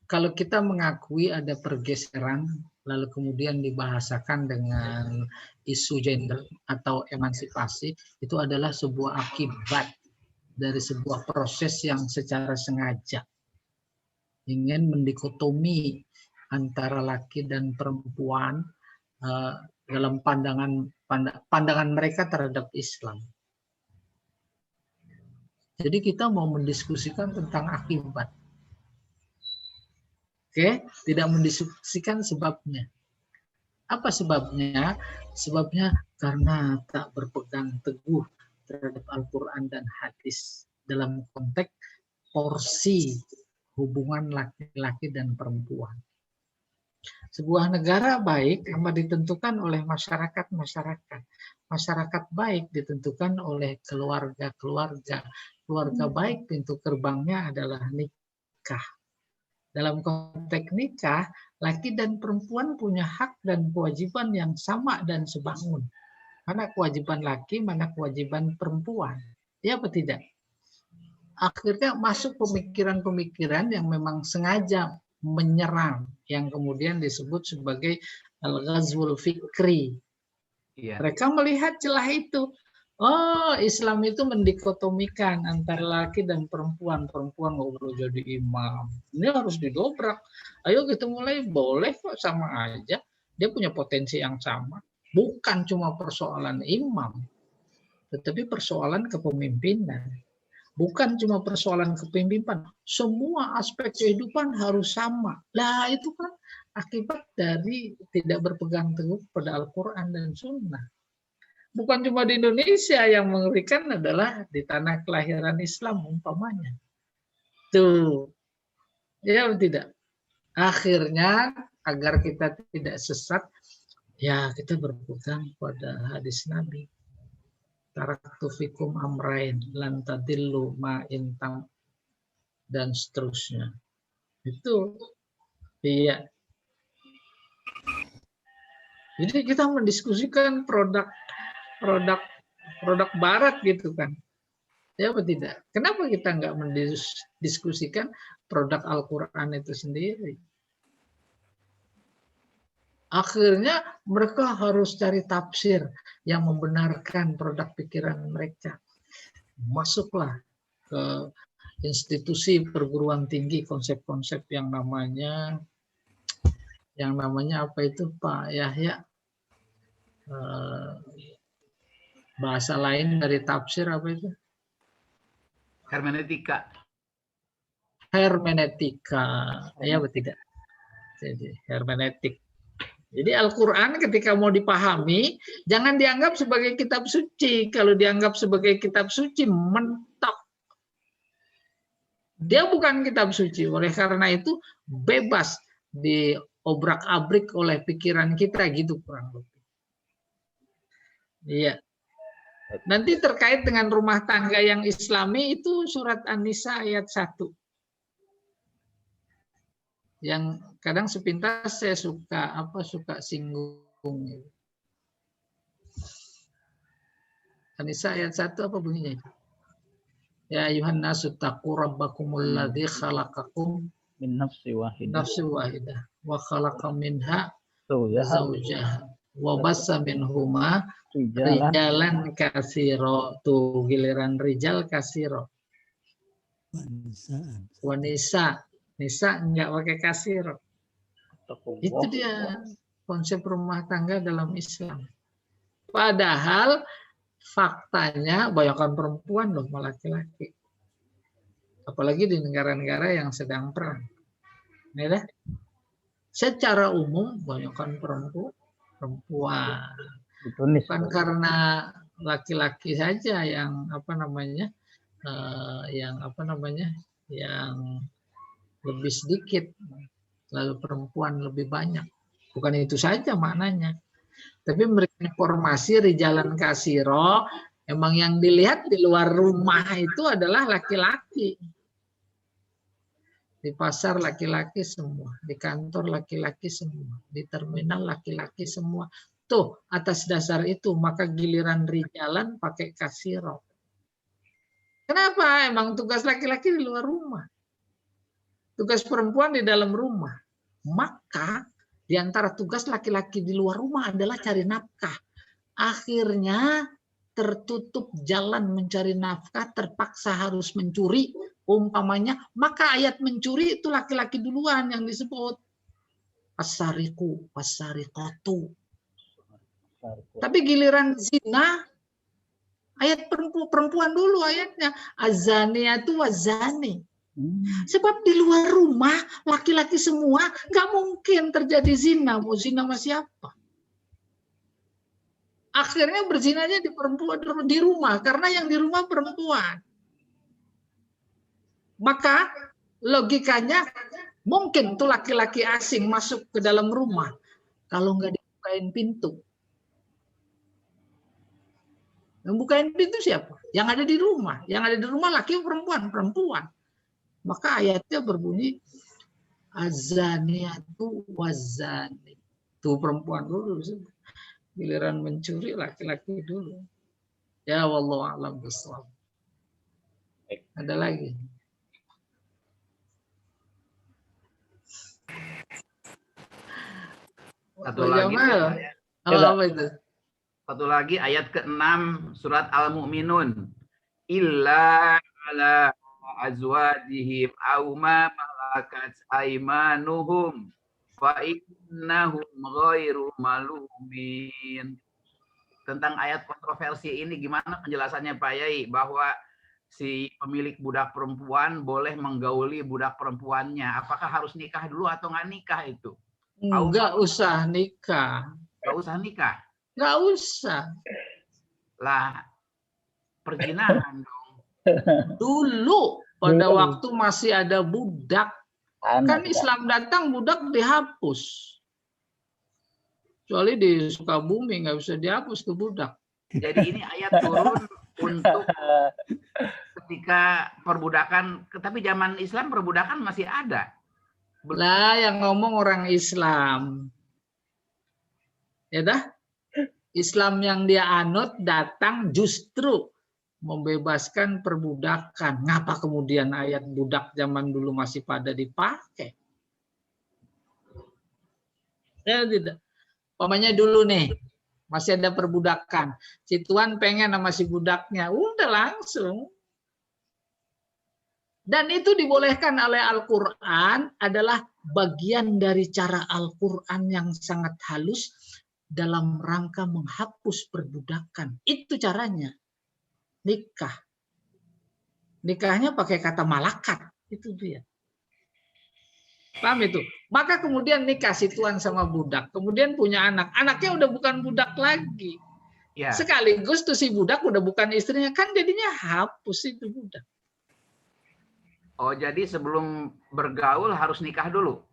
Kalau kita mengakui ada pergeseran, lalu kemudian dibahasakan dengan isu gender atau emansipasi, itu adalah sebuah akibat dari sebuah proses yang secara sengaja. ingin mendikotomi antara laki dan perempuan dalam pandangan mereka terhadap Islam. Jadi kita mau mendiskusikan tentang akibat. Oke, tidak mendiskusikan sebabnya. Apa sebabnya? Sebabnya karena tak berpegang teguh terhadap Al-Quran dan hadis dalam konteks porsi hubungan laki-laki dan perempuan. Sebuah negara baik amat ditentukan oleh masyarakat-masyarakat. Masyarakat baik ditentukan oleh keluarga-keluarga. Keluarga baik pintu gerbangnya adalah nikah. Dalam konteks nikah, laki dan perempuan punya hak dan kewajiban yang sama dan sebangun. Mana kewajiban laki, mana kewajiban perempuan. Ya apa tidak? Akhirnya masuk pemikiran-pemikiran yang memang sengaja menyerang, yang kemudian disebut sebagai al-ghazwul fikri. Iya. Mereka melihat celah itu. Oh, Islam itu mendikotomikan antara laki dan perempuan. Perempuan nggak perlu jadi imam. Ini harus didobrak. Ayo kita mulai, boleh kok, sama aja. Dia punya potensi yang sama. Bukan cuma persoalan imam, tetapi persoalan kepemimpinan. Bukan cuma persoalan kepemimpinan. Semua aspek kehidupan harus sama. Lah itu kan akibat dari tidak berpegang teguh pada Al-Quran dan Sunnah. Bukan cuma di Indonesia, yang mengerikan adalah di tanah kelahiran Islam umpamanya. Tuh, ya tidak. Akhirnya agar kita tidak sesat, ya kita berpegang pada hadis Nabi. Taraktu fikum amrain lan tadillu ma intam, dan seterusnya. Itu iya. Jadi kita mendiskusikan produk barat gitu kan. Ya apa tidak? Kenapa kita nggak mendiskusikan produk Al-Quran itu sendiri? Akhirnya mereka harus cari tafsir yang membenarkan produk pikiran mereka. Masuklah ke institusi perguruan tinggi konsep-konsep yang namanya apa itu Pak Yahya? Bahasa lain dari tafsir apa itu? Hermeneutika. Hermeneutika, ya betul tidak? Jadi hermeneutik. Jadi Al-Quran ketika mau dipahami, jangan dianggap sebagai kitab suci. Kalau dianggap sebagai kitab suci, mentok. Dia bukan kitab suci. Oleh karena itu, bebas diobrak-abrik oleh pikiran kita, gitu kurang lebih. Iya. Nanti terkait dengan rumah tangga yang Islami itu surat An-Nisa ayat 1. Yang kadang sepintas saya suka singgung. An-Nisa ayat 1 apa bunyinya? Ya ayuhan nasu taqu rabbakumul ladzi khalaqakum min nafsi wahidah wa khalaqa minha zawjaha zawjaha wa bassa minhuma rijalan katsira. Tuh giliran rijal katsira. Wanisa. Nisa enggak pakai kasiro. Itu dia konsep rumah tangga dalam Islam. Padahal faktanya banyakan perempuan loh laki-laki. Apalagi di negara-negara yang sedang perang. Ya, secara umum banyakan perempuan. Bukan karena laki-laki saja yang yang lebih sedikit, lalu perempuan lebih banyak. Bukan itu saja maknanya. Tapi memberikan informasi rijalan kasiro, emang yang dilihat di luar rumah itu adalah laki-laki. Di pasar laki-laki semua, di kantor laki-laki semua, di terminal laki-laki semua. Tuh, atas dasar itu maka giliran rijalan pakai kasiro. Kenapa? Emang tugas laki-laki di luar rumah. Tugas perempuan di dalam rumah. Maka di antara tugas laki-laki di luar rumah adalah cari nafkah. Akhirnya tertutup jalan mencari nafkah, terpaksa harus mencuri, umpamanya, maka ayat mencuri itu laki-laki duluan yang disebut. As-sariqu was-sariqatu. Tapi giliran zina, ayat perempuan dulu ayatnya. Az-zaniyatu waz-zani. Sebab di luar rumah, laki-laki semua, nggak mungkin terjadi zina. Mau zina sama siapa? Akhirnya berzinanya di perempuan di rumah, karena yang di rumah perempuan. Maka logikanya mungkin tuh laki-laki asing masuk ke dalam rumah kalau nggak dibukain pintu. Yang bukain pintu siapa? Yang ada di rumah. Yang ada di rumah laki perempuan, perempuan. Maka ayatnya berbunyi az-zaniyatu waz-zani. Tuh perempuan dulu. Giliran mencuri laki-laki dulu. Ya wallahu a'lam bishawab. Ada lagi? Satu lagi. Apa itu? Satu lagi ayat ke-6 surat Al-Mu'minun. Illa ala azwajihim aw ma malakat aymanuhum fa innahum ghairu malumin. Tentang ayat kontroversi ini gimana penjelasannya Pak Yai, bahwa si pemilik budak perempuan boleh menggauli budak perempuannya. Apakah harus nikah dulu atau nggak nikah itu? Nggak usah nikah. Nggak usah nikah. Nggak usah. Lah, perjinahan dong. Dulu pada waktu masih ada budak, kan Islam datang budak dihapus. Kecuali di Sukabumi nggak bisa dihapus tuh budak. Jadi ini ayat turun untuk ketika perbudakan, tapi zaman Islam perbudakan masih ada. Lah yang ngomong orang Islam. Ya dah. Islam yang dia anut datang justru membebaskan perbudakan. Ngapa kemudian ayat budak zaman dulu masih pada dipakai? Ya tidak. Pokoknya dulu nih, masih ada perbudakan. Si tuan pengen sama si budaknya, udah langsung. Dan itu dibolehkan oleh Al-Quran, adalah bagian dari cara Al-Quran yang sangat halus dalam rangka menghapus perbudakan. Itu caranya. Nikah. Nikahnya pakai kata malakat. Itu dia. Paham itu? Maka kemudian nikah si tuan sama budak. Kemudian punya anak. Anaknya udah bukan budak lagi. Ya. Sekaligus tuh si budak udah bukan istrinya. Kan jadinya hapus itu budak. Oh, jadi sebelum bergaul harus nikah dulu?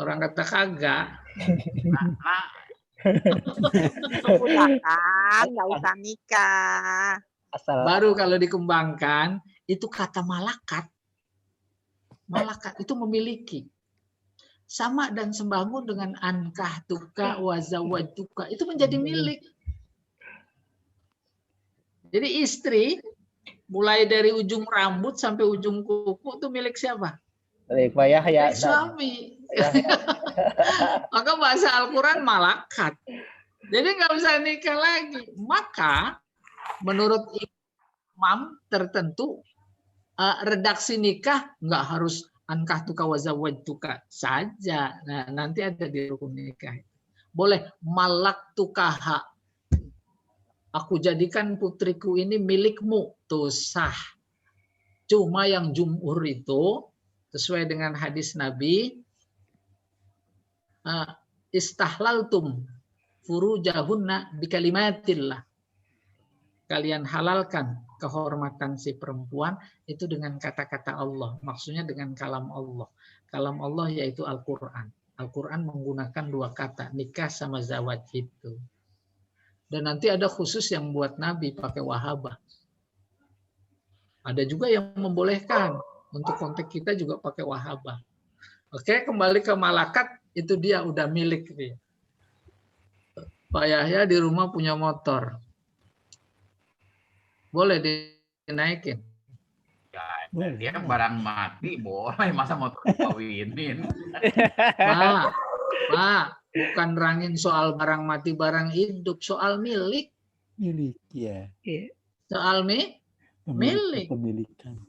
Orang kata kagak. Nah, Perbudakan, nggak usah nikah. Baru kalau dikembangkan, itu kata malakat. Malakat itu memiliki. Sama dan sembangun dengan ankah tuka wazawaj tuka. Itu menjadi milik. Jadi istri, mulai dari ujung rambut sampai ujung kuku itu milik siapa? Milik Yahya. Suami. Maka bahasa Al-Quran malakat. Jadi nggak usah nikah lagi. Maka menurut imam tertentu redaksi nikah nggak harus ankah tuka wazawaj tuka saja. Nah, nanti ada di rukun nikah. Boleh malak tukaha. Aku jadikan putriku ini milikmu. Tuh sah. Cuma yang jumhur itu sesuai dengan hadis Nabi, istahlaltum furujahunna bikalimatillah. Kalian halalkan kehormatan si perempuan itu dengan kata-kata Allah. Maksudnya dengan kalam Allah. Kalam Allah yaitu Al-Quran. Al-Quran menggunakan dua kata, nikah sama zawaj itu. Dan nanti ada khusus yang buat Nabi pakai wahabah. Ada juga yang membolehkan. Untuk konteks kita juga pakai wahabah. Oke, kembali ke malakat, itu dia udah milik dia. Pak Yahya di rumah punya motor. Boleh dinaikin. Ya, dia barang mati boleh, masa motor dikawinin. Pak, bukan rangin soal barang mati, barang hidup, soal milik. Milik, ya. Soal milik. Pemilikan.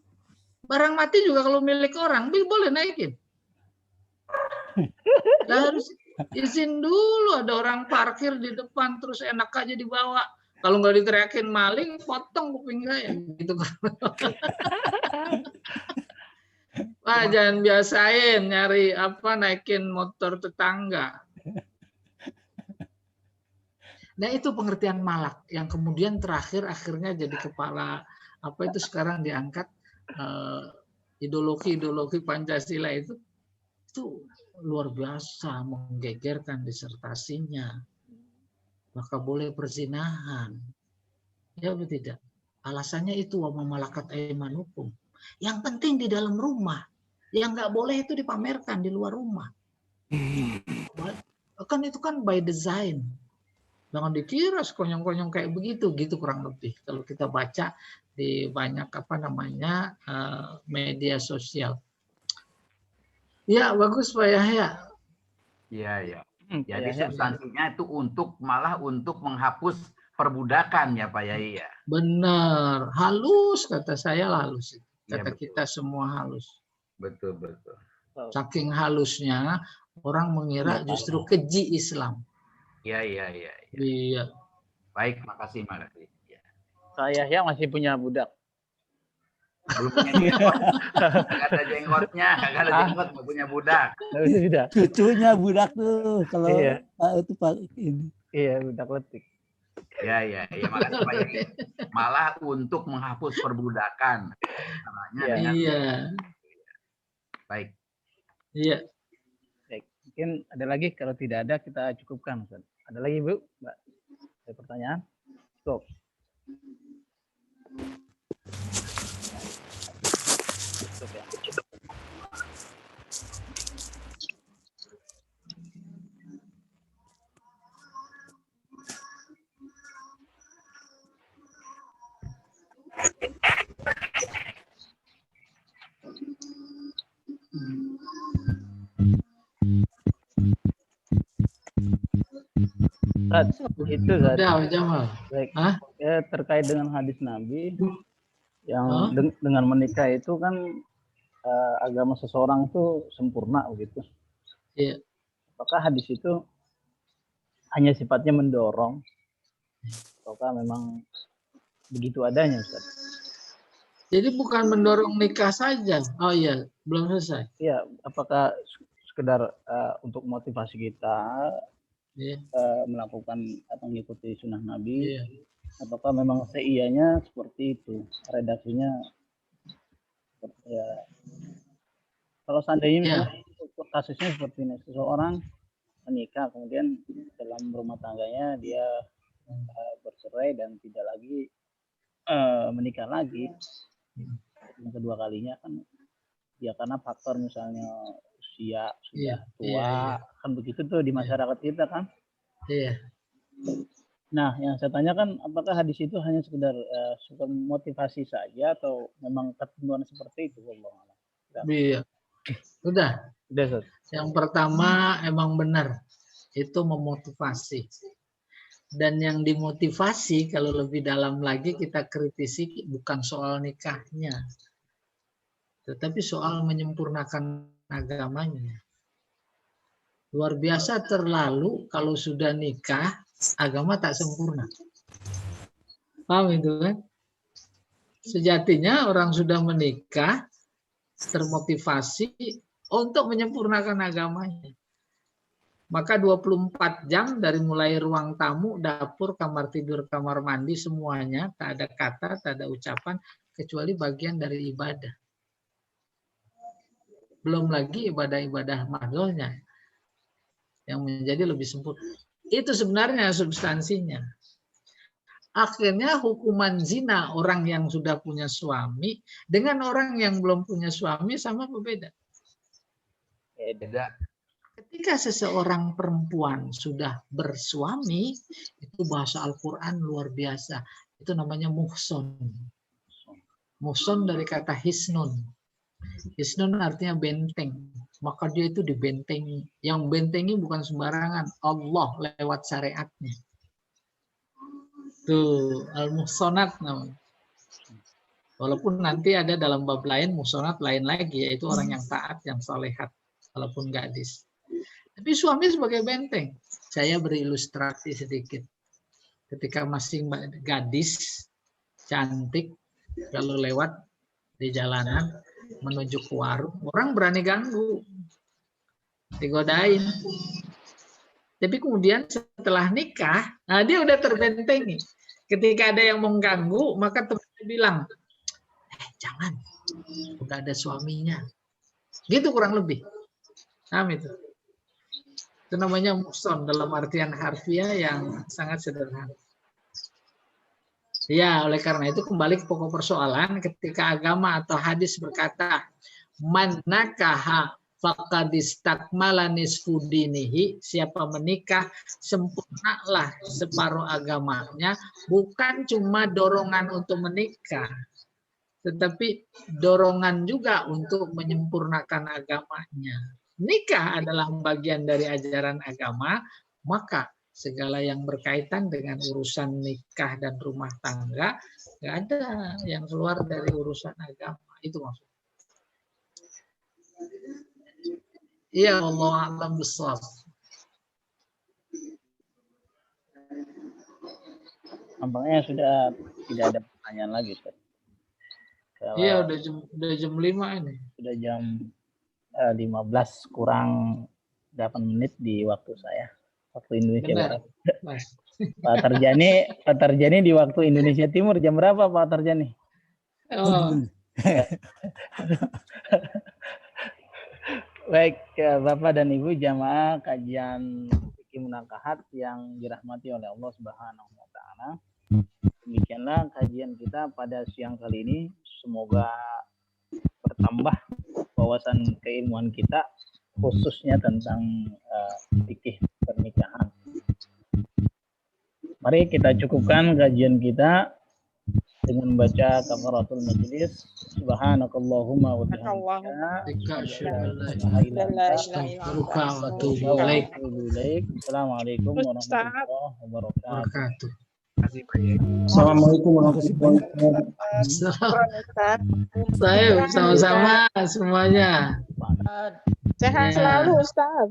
Barang mati juga kalau milik orang, boleh naikin. Lah harus izin dulu, ada orang parkir di depan terus enak aja dibawa. Kalau nggak diteriakin maling, potong kuping saya gitu kan. Wah, jangan biasain nyari naikin motor tetangga. Nah, itu pengertian malak yang kemudian terakhir akhirnya jadi kepala itu sekarang diangkat ideologi Pancasila itu luar biasa menggegerkan disertasinya. Maka boleh perzinahan. Ya betul tidak? Alasannya itu wa malakat aymanukum. Yang penting di dalam rumah. Yang nggak boleh itu dipamerkan di luar rumah. Kan itu kan by design. Jangan dikira sekonyong-konyong kayak begitu, gitu kurang lebih. Kalau kita baca di banyak media sosial. Ya bagus Pak Yahya. Iya. Jadi substansinya itu malah untuk menghapus perbudakan ya Pak Yai ya. Benar, halus kata saya halus. Kata Ya, kita semua halus. Betul. Saking halusnya orang mengira justru keji Islam. Iya. Baik, makasih. Ya. Saya ya masih punya budak. Belum punya jenggot. Nggak ada jenggotnya, nggak ada jenggot, nggak punya budak. Cucunya budak tuh kalau Iya. itu Pak ini. Iya, budak letik. Iya, makasih Pak Yai. Malah untuk menghapus perbudakan. Iya. Baik. Iya. Baik. Mungkin ada lagi, kalau tidak ada kita cukupkan. Ustaz. Ada lagi Bu? Mbak? Ada pertanyaan? Stop. Cukup ya. Ustaz, itu Ustaz. Udah, Jamal. Baik. Hah? Ya, terkait dengan hadis Nabi yang dengan menikah itu kan agama seseorang itu sempurna begitu. Iya. Apakah hadis itu hanya sifatnya mendorong ataukah memang begitu adanya, Ustaz? Jadi bukan mendorong nikah saja. Oh iya, belum selesai. Iya, apakah sekedar untuk motivasi kita melakukan atau mengikuti sunnah Nabi? Iya. Apakah memang seianya seperti itu redaksinya? Ya, kalau seandainya kasusnya seperti ini, seseorang menikah kemudian dalam rumah tangganya dia bercerai dan tidak lagi menikah lagi yang kedua kalinya kan ya karena faktor misalnya usia sudah tua kan begitu tuh di masyarakat kita kan. Iya. Nah, yang saya tanyakan apakah hadis itu hanya sekedar motivasi saja atau memang ketentuan seperti itu? Iya. Udah. Yang pertama emang benar itu memotivasi. Dan yang dimotivasi kalau lebih dalam lagi kita kritisi bukan soal nikahnya. Tetapi soal menyempurnakan agamanya. Luar biasa terlalu kalau sudah nikah agama tak sempurna. Paham itu kan? Sejatinya orang sudah menikah termotivasi untuk menyempurnakan agamanya. Maka 24 jam dari mulai ruang tamu, dapur, kamar tidur, kamar mandi, semuanya tak ada kata, tak ada ucapan, kecuali bagian dari ibadah. Belum lagi ibadah-ibadah mahdohnya yang menjadi lebih sempurna. Itu sebenarnya substansinya. Akhirnya hukuman zina orang yang sudah punya suami dengan orang yang belum punya suami sama berbeda. Beda. Ketika seseorang perempuan sudah bersuami, itu bahasa Al-Quran luar biasa. Itu namanya muhson. Muhson dari kata hisnun. Hisnun artinya benteng. Maka dia itu dibentengi. Yang bentengi bukan sembarangan. Allah lewat syariatnya. Tuh, al-muhsonat namanya. Walaupun nanti ada dalam bab lain, musonat lain lagi, yaitu orang yang taat, yang solehat, walaupun gadis. Tapi suami sebagai benteng. Saya beri ilustrasi sedikit. Ketika masih gadis, cantik, kalau lewat di jalanan, menuju ke warung, orang berani ganggu. Digodain. Tapi kemudian setelah nikah, nah dia udah terbentengi. Ketika ada yang mengganggu, maka temannya bilang, jangan, udah ada suaminya. Gitu kurang lebih. Paham itu? Itu namanya muhson dalam artian harfiah yang sangat sederhana. Ya, oleh karena itu kembali ke pokok persoalan, ketika agama atau hadis berkata, man nakaha faqad istakmala nisfu dinihi, siapa menikah sempurnalah separuh agamanya, bukan cuma dorongan untuk menikah, tetapi dorongan juga untuk menyempurnakan agamanya. Nikah adalah bagian dari ajaran agama, maka segala yang berkaitan dengan urusan nikah dan rumah tangga, nggak ada yang keluar dari urusan agama. Itu maksudnya. Iya, Allah a'lam bishawab. Nampaknya sudah tidak ada pertanyaan lagi, Ustaz. Iya, udah jam 5 ini. Sudah jam 15 kurang 8 menit di waktu saya. Waktu Indonesia Barat. Pak Tarjani di waktu Indonesia Timur jam berapa Pak Tarjani? Oh. Baik, Bapak dan Ibu jamaah kajian fikih munakahat yang dirahmati oleh Allah Subhanahu wa taala. Demikianlah kajian kita pada siang kali ini. Semoga bertambah wawasan keilmuan kita khususnya tentang fikih pernikahan. Mari kita cukupkan kajian kita dengan membaca kafaratul majlis. Subhanakallahumma wa bihamdika Assalamualaikum warahmatullahi wabarakatuh. Assalamualaikum warahmatullahi wabarakatuh. Saya sama-sama semuanya. Sehat selalu Ustaz.